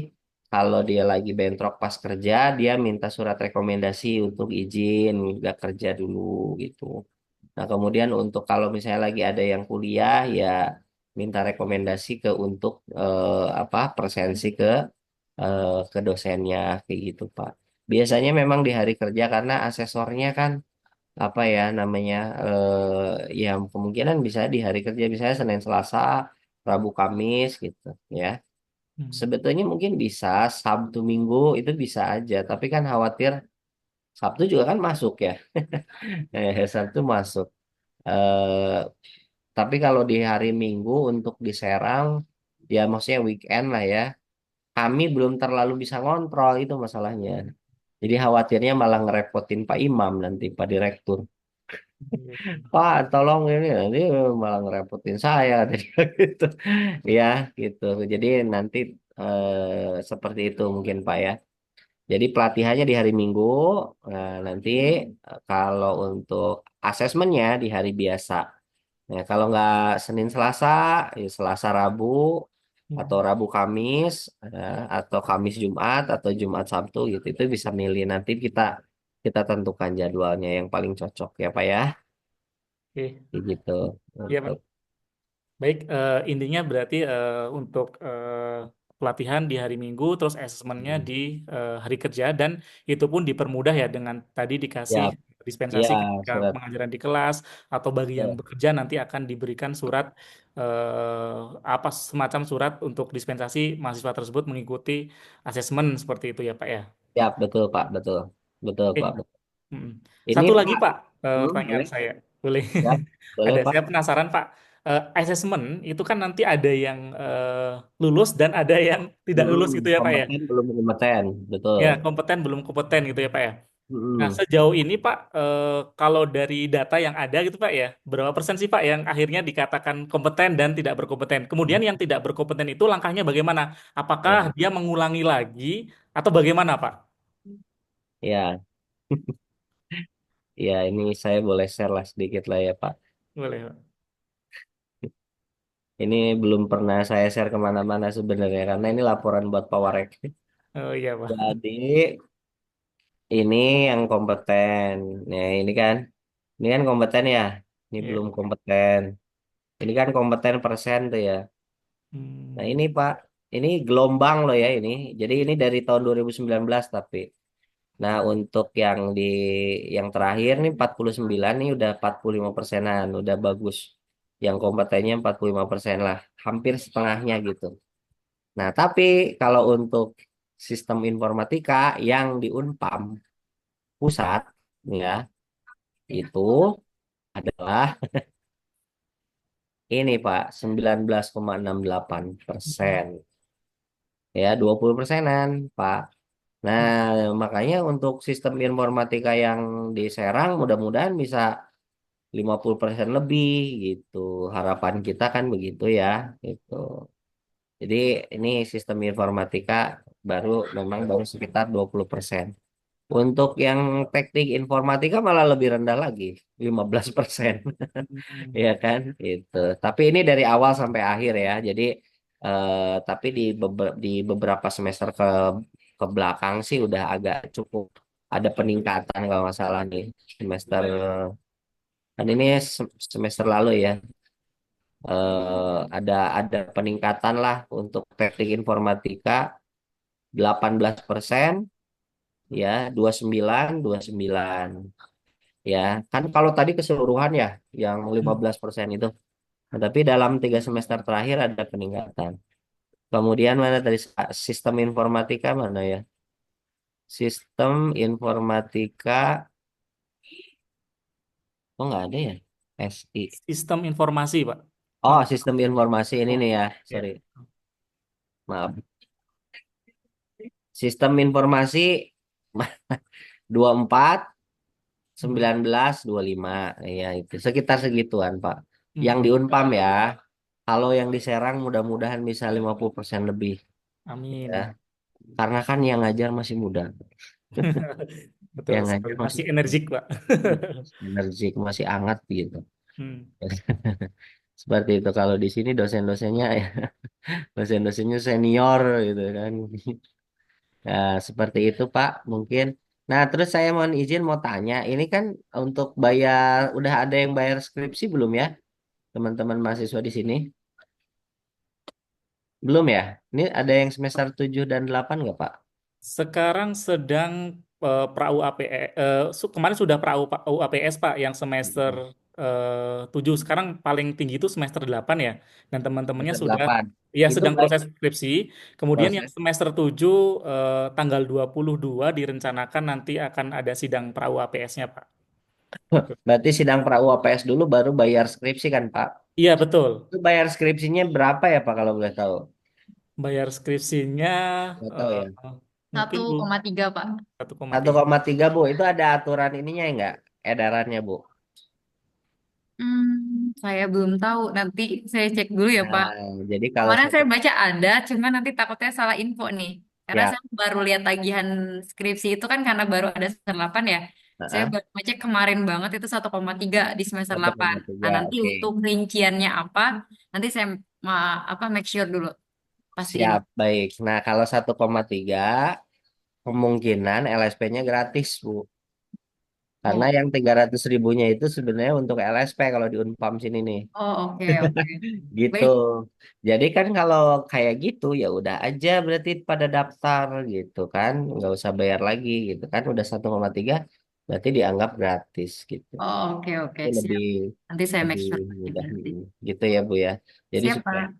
kalau dia lagi bentrok pas kerja, dia minta surat rekomendasi untuk izin nggak kerja dulu gitu. Nah, kemudian untuk kalau misalnya lagi ada yang kuliah, ya minta rekomendasi untuk apa presensi ke dosennya kayak gitu, Pak. Biasanya memang di hari kerja karena asesornya kan apa ya namanya ya kemungkinan bisa di hari kerja misalnya Senin, Selasa, Rabu, Kamis gitu ya.
Hmm.
Sebetulnya mungkin bisa Sabtu, Minggu itu bisa aja, tapi kan khawatir Sabtu juga kan masuk ya. Sabtu masuk. Eh, tapi kalau di hari Minggu untuk di Serang, ya maksudnya weekend lah ya, kami belum terlalu bisa ngontrol itu masalahnya. Jadi khawatirnya malah ngerepotin Pak Imam nanti, Pak Direktur.
Iya.
Pak, tolong ini, nanti malah ngerepotin saya, gitu. Ya, gitu. Jadi nanti seperti itu mungkin Pak ya. Jadi pelatihannya di hari Minggu, nanti kalau untuk asesmennya di hari biasa. Nah, kalau nggak Senin Selasa, ya Selasa Rabu, atau
Hmm.
Rabu Kamis, atau Kamis Jumat, atau Jumat Sabtu gitu. Itu bisa milih nanti kita kita tentukan jadwalnya yang paling cocok ya Pak ya.
Oke.
Kayak gitu.
Iya,
Untuk
Pak. Baik, intinya berarti untuk pelatihan di hari Minggu, terus asesmennya
hmm,
di hari kerja, dan itu pun dipermudah ya dengan tadi dikasih
ya,
dispensasi
ya
ketika
surat.
pengajaran di kelas, atau bagi yang
Ya,
bekerja nanti akan diberikan surat apa semacam surat untuk dispensasi mahasiswa tersebut mengikuti asesmen seperti itu ya Pak ya.
ya, betul Pak, betul, betul
Oke.
Pak. Betul.
Mm.
Ini
Satu lagi
Pak,
Pak, pertanyaan
boleh,
saya, boleh?
ya, boleh
Ada,
Pak.
saya penasaran Pak. Assessment itu kan nanti ada yang lulus dan ada yang tidak lulus gitu ya Pak ya.
Kompeten belum kompeten, betul.
Ya, kompeten belum kompeten gitu ya Pak ya. Nah,
Mm-mm.
sejauh ini Pak, kalau dari data yang ada gitu Pak ya, berapa persen sih Pak yang akhirnya dikatakan kompeten dan tidak berkompeten? Kemudian yang tidak berkompeten itu langkahnya bagaimana? Apakah
Ya,
dia mengulangi lagi atau bagaimana Pak?
ya, ya, ini saya boleh share lah sedikit lah ya Pak.
Boleh Pak.
Ini belum pernah saya share kemana-mana sebenarnya karena ini laporan buat Pawarek.
Oh iya Pak.
Jadi ini yang kompeten. Nah ini kan kompeten ya. Ini
Iya.
belum kompeten. Ini kan kompeten persen tuh ya. Nah
Hmm.
ini Pak, ini gelombang loh ya ini. Jadi ini dari tahun 2019 tapi. Nah untuk yang terakhir nih 49 nih udah 45%-an, udah bagus. Yang kompetennya 45% lah, hampir setengahnya gitu. Nah, tapi kalau untuk sistem informatika yang di Unpam pusat, ya, itu adalah ini Pak, 19,68%. Ya, 20%-an, Pak. Nah, makanya untuk sistem informatika yang di Serang mudah-mudahan bisa 50% lebih gitu. Harapan kita kan begitu ya, gitu. Jadi ini sistem informatika memang baru sekitar 20%. Untuk yang teknik informatika malah lebih rendah lagi, 15%.
Hmm.
Ya kan? Itu. Tapi ini dari awal sampai akhir ya. Jadi tapi di beberapa semester ke belakang sih udah agak cukup ada peningkatan kalau nggak salah nih semester kan ini semester lalu ya. Ada peningkatan lah untuk teknik informatika 18%, ya 29 ya. Kan kalau tadi keseluruhan ya yang
Hmm.
15% itu. Nah, tapi dalam 3 semester terakhir ada peningkatan. Kemudian mana tadi sistem informatika mana ya? Sistem informatika, oh nggak ada ya? SI.
Sistem informasi, Pak.
Oh,
Mana?
sistem informasi ini
Oh,
nih ya,
ya.
sorry, maaf. Sistem informasi 24,
Hmm.
19, 25, ya itu sekitar segituan Pak. Yang di
Hmm.
Unpam ya, kalau yang di Serang mudah-mudahan bisa 50% lebih ya.
Amin.
Karena kan yang ngajar masih muda,
Betul
yang ngajar
sekali.
masih
Masih energik, Pak.
energik, masih hangat gitu.
Hmm.
Seperti itu kalau di sini dosen-dosennya ya, dosen-dosennya senior gitu kan. Nah, seperti itu Pak, mungkin. Nah, terus saya mohon izin mau tanya, ini kan untuk bayar, udah ada yang bayar skripsi belum ya, teman-teman mahasiswa di sini? Belum ya? Ini ada yang semester 7 dan 8 nggak Pak?
Sekarang sedang pra UAPE, kemarin sudah pra UAPS Pak yang semester 7. Sekarang paling tinggi itu semester 8 ya. Dan teman-temannya
Semester
sudah
8.
ya
Itu
sedang
baik
proses skripsi. Kemudian yang
proses.
semester 7 tanggal 22 direncanakan nanti akan ada sidang pra UAPS-nya Pak. Gitu.
Berarti sidang pra UAPS dulu baru bayar skripsi kan Pak?
Iya betul.
Itu bayar skripsinya berapa ya Pak kalau boleh tahu?
Bayar skripsinya
Nggak tahu
eh,
ya.
mungkin
satu
Bu
koma tiga Pak.
1,3.
1,3 Bu, itu ada aturan ininya enggak? Edarannya Bu.
Saya belum tahu. Nanti saya cek dulu ya, Pak.
Nah, jadi kalau
Kemarin
satu
saya baca ada, cuma nanti takutnya salah info nih. Karena
ya,
saya baru lihat tagihan skripsi itu kan karena baru ada semester 8 ya. Saya
heeh,
baru ngecek kemarin banget itu 1,3 di semester
satu
8.
koma
Nah,
tiga
nanti
Oke.
untuk rinciannya apa, nanti saya make sure dulu, pastiin.
Siap, baik. Nah, kalau 1,3 kemungkinan LSP-nya gratis, Bu. Karena
Oh,
yang 300 ribunya itu sebenarnya untuk LSP kalau di Unpam sini nih.
oh oke oke.
Gitu.
Baik.
Jadi kan kalau kayak gitu ya udah aja berarti pada daftar gitu kan, nggak usah bayar lagi gitu kan, udah 1,3 berarti dianggap gratis gitu.
Oh oke oke
Itu lebih
siap. Nanti saya make
lebih
sure
mudah
berarti.
gitu ya Bu ya. Jadi
Siap
supaya
Pak.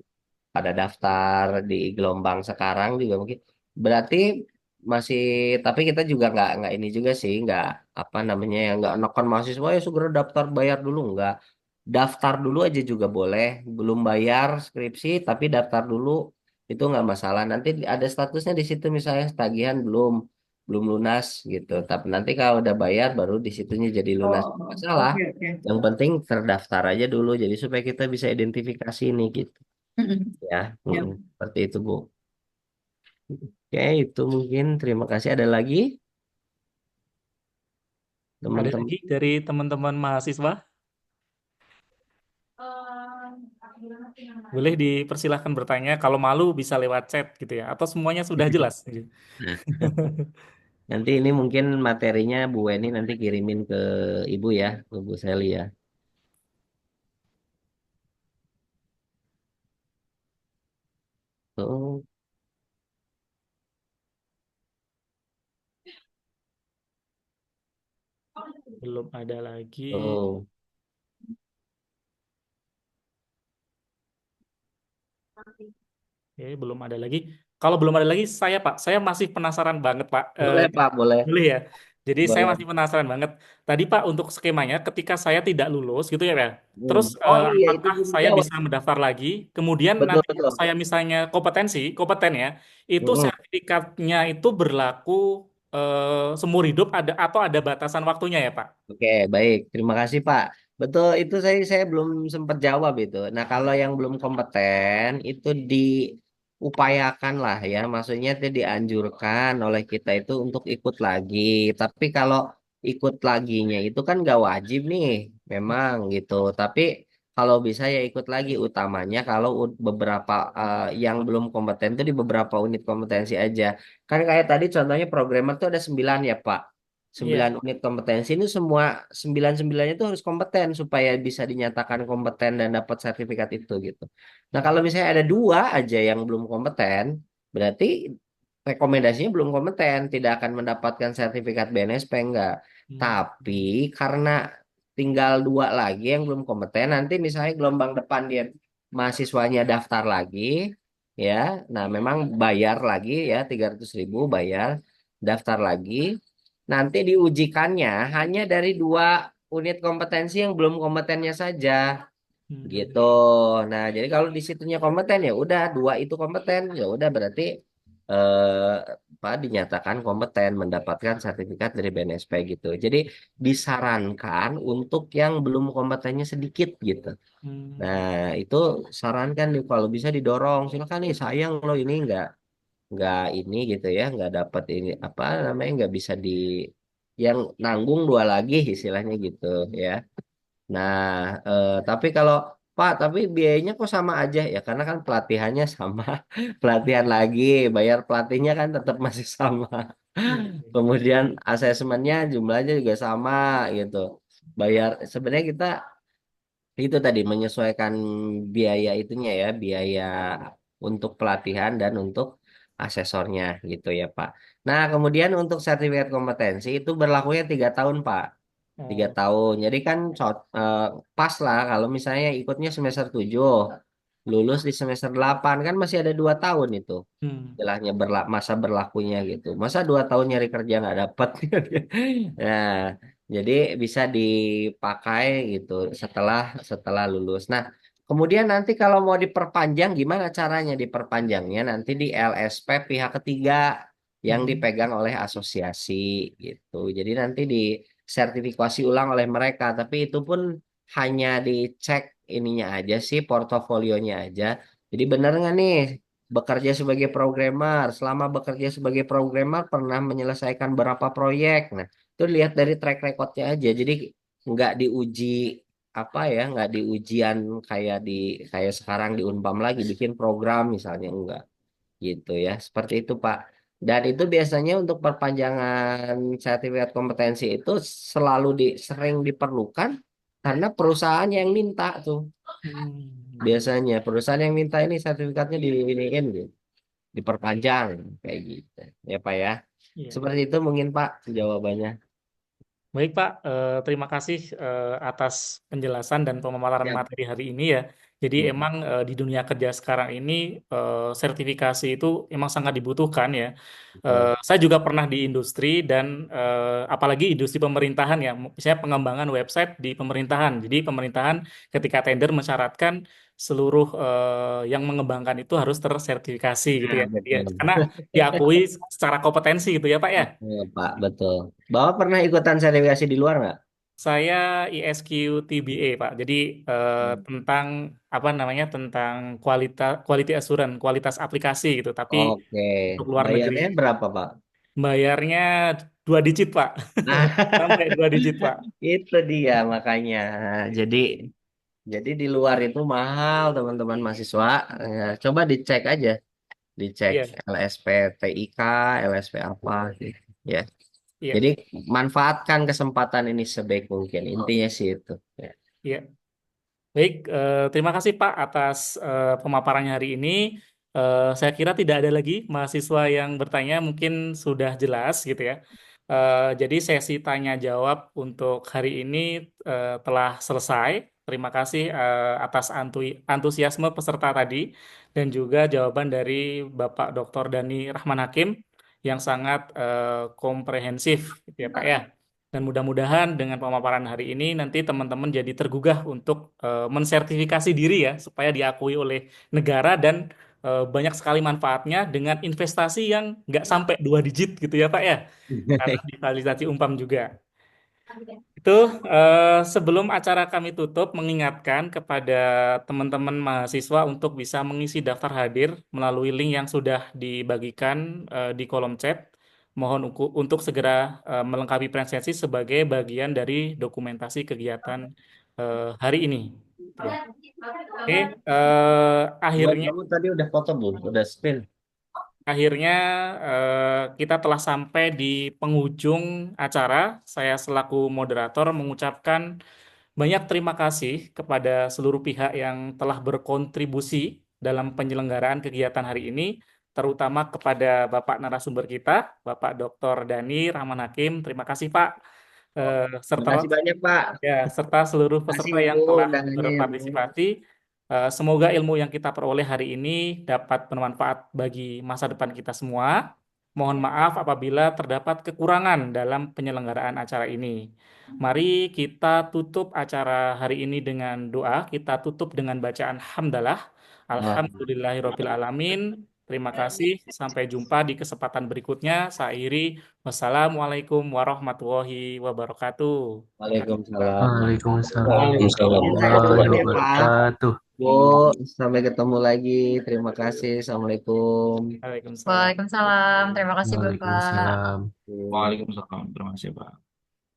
pada daftar di gelombang sekarang juga mungkin berarti masih, tapi kita juga nggak ini juga sih, nggak apa namanya ya, nggak neken mahasiswa ya segera daftar bayar dulu, nggak, daftar dulu aja juga boleh, belum bayar skripsi tapi daftar dulu itu nggak masalah, nanti ada statusnya di situ misalnya tagihan belum lunas gitu, tapi nanti kalau udah bayar baru di situnya jadi lunas, nggak
Oh
masalah,
oke oke.
yang penting terdaftar aja dulu jadi supaya kita bisa identifikasi ini gitu ya.
Siap.
Seperti itu Bu. Oke, itu mungkin. Terima kasih. Ada lagi,
Ada
teman-teman?
lagi dari teman-teman mahasiswa? Boleh dipersilahkan bertanya. Kalau malu bisa lewat chat gitu ya. Atau semuanya sudah jelas. Gitu.
Nah, nanti ini mungkin materinya Bu Weni nanti kirimin ke Ibu ya, ke Bu Seli ya. Oh,
Belum ada lagi.
oh,
Oke, belum ada lagi. Kalau belum ada lagi, saya masih penasaran banget, Pak.
boleh Pak, boleh,
Boleh ya. Jadi saya
boleh.
masih penasaran banget. Tadi Pak, untuk skemanya, ketika saya tidak lulus gitu ya, Pak.
Hmm.
Terus
Oh iya, itu
apakah
belum
saya
jawab.
bisa mendaftar lagi? Kemudian
Betul
nanti kalau
betul.
saya misalnya kompeten ya, itu
Mm-mm.
sertifikatnya itu berlaku seumur hidup atau ada batasan waktunya ya, Pak?
Oke, baik. Terima kasih Pak. Betul, itu saya belum sempat jawab itu. Nah, kalau yang belum kompeten itu diupayakan lah ya. Maksudnya itu dianjurkan oleh kita itu untuk ikut lagi. Tapi kalau ikut laginya itu kan gak wajib nih, memang gitu. Tapi kalau bisa ya ikut lagi. Utamanya kalau beberapa yang belum kompeten itu di beberapa unit kompetensi aja. Kan kayak tadi contohnya programmer tuh ada 9 ya Pak.
Iya.
9 unit kompetensi ini semua sembilannya itu harus kompeten supaya bisa dinyatakan kompeten dan dapat sertifikat itu gitu. Nah, kalau misalnya ada dua aja yang belum kompeten, berarti rekomendasinya belum kompeten, tidak akan mendapatkan sertifikat BNSP enggak.
Hmm.
Tapi karena tinggal dua lagi yang belum kompeten, nanti misalnya gelombang depan dia mahasiswanya daftar lagi, ya. Nah, memang bayar lagi ya 300.000 bayar, daftar lagi. Nanti diujikannya hanya dari 2 unit kompetensi yang belum kompetennya saja. Gitu.
Hmm.
Nah, jadi kalau di situnya kompeten ya udah dua itu kompeten ya udah berarti eh dinyatakan kompeten mendapatkan sertifikat dari BNSP gitu. Jadi disarankan untuk yang belum kompetennya sedikit gitu.
Hmm.
Nah, itu sarankan nih kalau bisa didorong. Silakan nih sayang loh ini nggak ini gitu ya nggak dapat ini apa namanya nggak bisa di yang nanggung dua lagi istilahnya gitu ya. Nah, tapi kalau Pak, tapi biayanya kok sama aja ya? Karena kan pelatihannya sama, pelatihan lagi, bayar pelatihnya kan tetap masih sama.
Iya.
Kemudian asesmennya jumlahnya juga sama gitu. Bayar sebenarnya kita itu tadi menyesuaikan biaya itunya ya, biaya untuk pelatihan dan untuk asesornya gitu ya Pak. Nah, kemudian untuk sertifikat kompetensi itu berlakunya 3 tahun Pak. tiga
Oh.
tahun. Jadi kan pas lah kalau misalnya ikutnya semester 7, lulus di semester 8 kan masih ada 2 tahun itu.
Hmm.
Istilahnya masa berlakunya gitu. Masa 2 tahun nyari kerja nggak dapat. Nah, jadi bisa dipakai gitu setelah setelah lulus. Nah, kemudian nanti kalau mau diperpanjang gimana caranya diperpanjangnya? Nanti di LSP pihak ketiga yang
Hmm.
dipegang oleh asosiasi gitu. Jadi nanti disertifikasi ulang oleh mereka, tapi itu pun hanya dicek ininya aja sih, portofolionya aja. Jadi benar nggak nih bekerja sebagai programmer? Selama bekerja sebagai programmer pernah menyelesaikan berapa proyek? Nah, itu lihat dari track recordnya aja. Jadi nggak diuji apa ya, nggak di ujian kayak sekarang di Unpam lagi bikin program misalnya enggak gitu ya. Seperti itu, Pak. Dan itu biasanya untuk perpanjangan sertifikat kompetensi itu sering diperlukan karena perusahaan yang minta tuh.
Hmm.
Biasanya perusahaan yang minta ini sertifikatnya diiniin gitu, diperpanjang kayak gitu. Ya, Pak ya.
Iya.
Seperti itu mungkin Pak jawabannya.
Baik Pak, terima kasih atas penjelasan dan pemaparan
Ya.
materi hari ini ya. Jadi
Hmm.
emang di dunia kerja sekarang ini sertifikasi itu emang sangat dibutuhkan ya.
Betul.
Saya juga pernah di industri dan apalagi industri pemerintahan ya, misalnya pengembangan website di pemerintahan. Jadi pemerintahan ketika tender mensyaratkan seluruh yang mengembangkan itu harus tersertifikasi gitu
Nah,
ya. Jadi ya,
betul.
karena diakui secara kompetensi gitu ya Pak ya.
Betul, Pak, betul. Bapak pernah ikutan sertifikasi di luar nggak?
Saya ISQ TBA, Pak. Jadi tentang apa namanya tentang kualitas quality assurance, kualitas aplikasi gitu. Tapi
Oke.
untuk luar negeri
Bayarnya berapa, Pak?
bayarnya 2 digit, Pak.
Nah,
Sampai 2 digit, Pak.
itu dia makanya. Jadi jadi di luar itu mahal, teman-teman mahasiswa. Ya, coba dicek aja, dicek
Iya,
LSP TIK, LSP apa gitu. Ya.
iya,
Jadi manfaatkan kesempatan ini sebaik mungkin. Intinya sih itu. Ya.
iya. Baik, terima kasih Pak atas pemaparannya hari ini. Saya kira tidak ada lagi mahasiswa yang bertanya, mungkin sudah jelas gitu ya. Jadi sesi tanya jawab untuk hari ini telah selesai. Terima kasih atas antusiasme peserta tadi dan juga jawaban dari Bapak Dr. Dani Rahman Hakim yang sangat komprehensif, gitu ya Pak ya. Dan mudah-mudahan dengan pemaparan hari ini nanti teman-teman jadi tergugah untuk mensertifikasi diri ya, supaya diakui oleh negara dan banyak sekali manfaatnya dengan investasi yang nggak sampai 2 digit gitu ya Pak ya, karena difasilitasi Umpam juga. Itu sebelum acara kami tutup, mengingatkan kepada teman-teman mahasiswa untuk bisa mengisi daftar hadir melalui link yang sudah dibagikan di kolom chat. Mohon untuk segera melengkapi presensi sebagai bagian dari dokumentasi kegiatan hari ini. Oke,
Buat
akhirnya
kamu tadi udah foto belum? Udah screen?
akhirnya kita telah sampai di penghujung acara. Saya selaku moderator mengucapkan banyak terima kasih kepada seluruh pihak yang telah berkontribusi dalam penyelenggaraan kegiatan hari ini, terutama kepada Bapak narasumber kita, Bapak Dr. Dani Rahman Hakim. Terima kasih Pak.
Terima
Serta
kasih banyak, Pak.
Ya, serta seluruh
Terima kasih
peserta yang
Ibu
telah
undangannya ya, Bu.
berpartisipasi. Semoga ilmu yang kita peroleh hari ini dapat bermanfaat bagi masa depan kita semua. Mohon maaf apabila terdapat kekurangan dalam penyelenggaraan acara ini. Mari kita tutup acara hari ini dengan doa. Kita tutup dengan bacaan hamdalah.
Wah,
Alhamdulillahirabbil alamin. Terima kasih. Sampai jumpa di kesempatan berikutnya. Saya akhiri. Wassalamualaikum warahmatullahi wabarakatuh.
Waalaikumsalam.
Waalaikumsalam
Waalaikumsalam
Mungkin saya
warahmatullahi
duluan
warahmatullahi
ya, Pak.
wabarakatuh.
wabarakatuh.
Bu, sampai ketemu lagi. Terima kasih. Assalamualaikum.
Waalaikumsalam.
Waalaikumsalam. Terima kasih Bapak.
Waalaikumsalam.
Bu.
Waalaikumsalam. Terima kasih, Pak.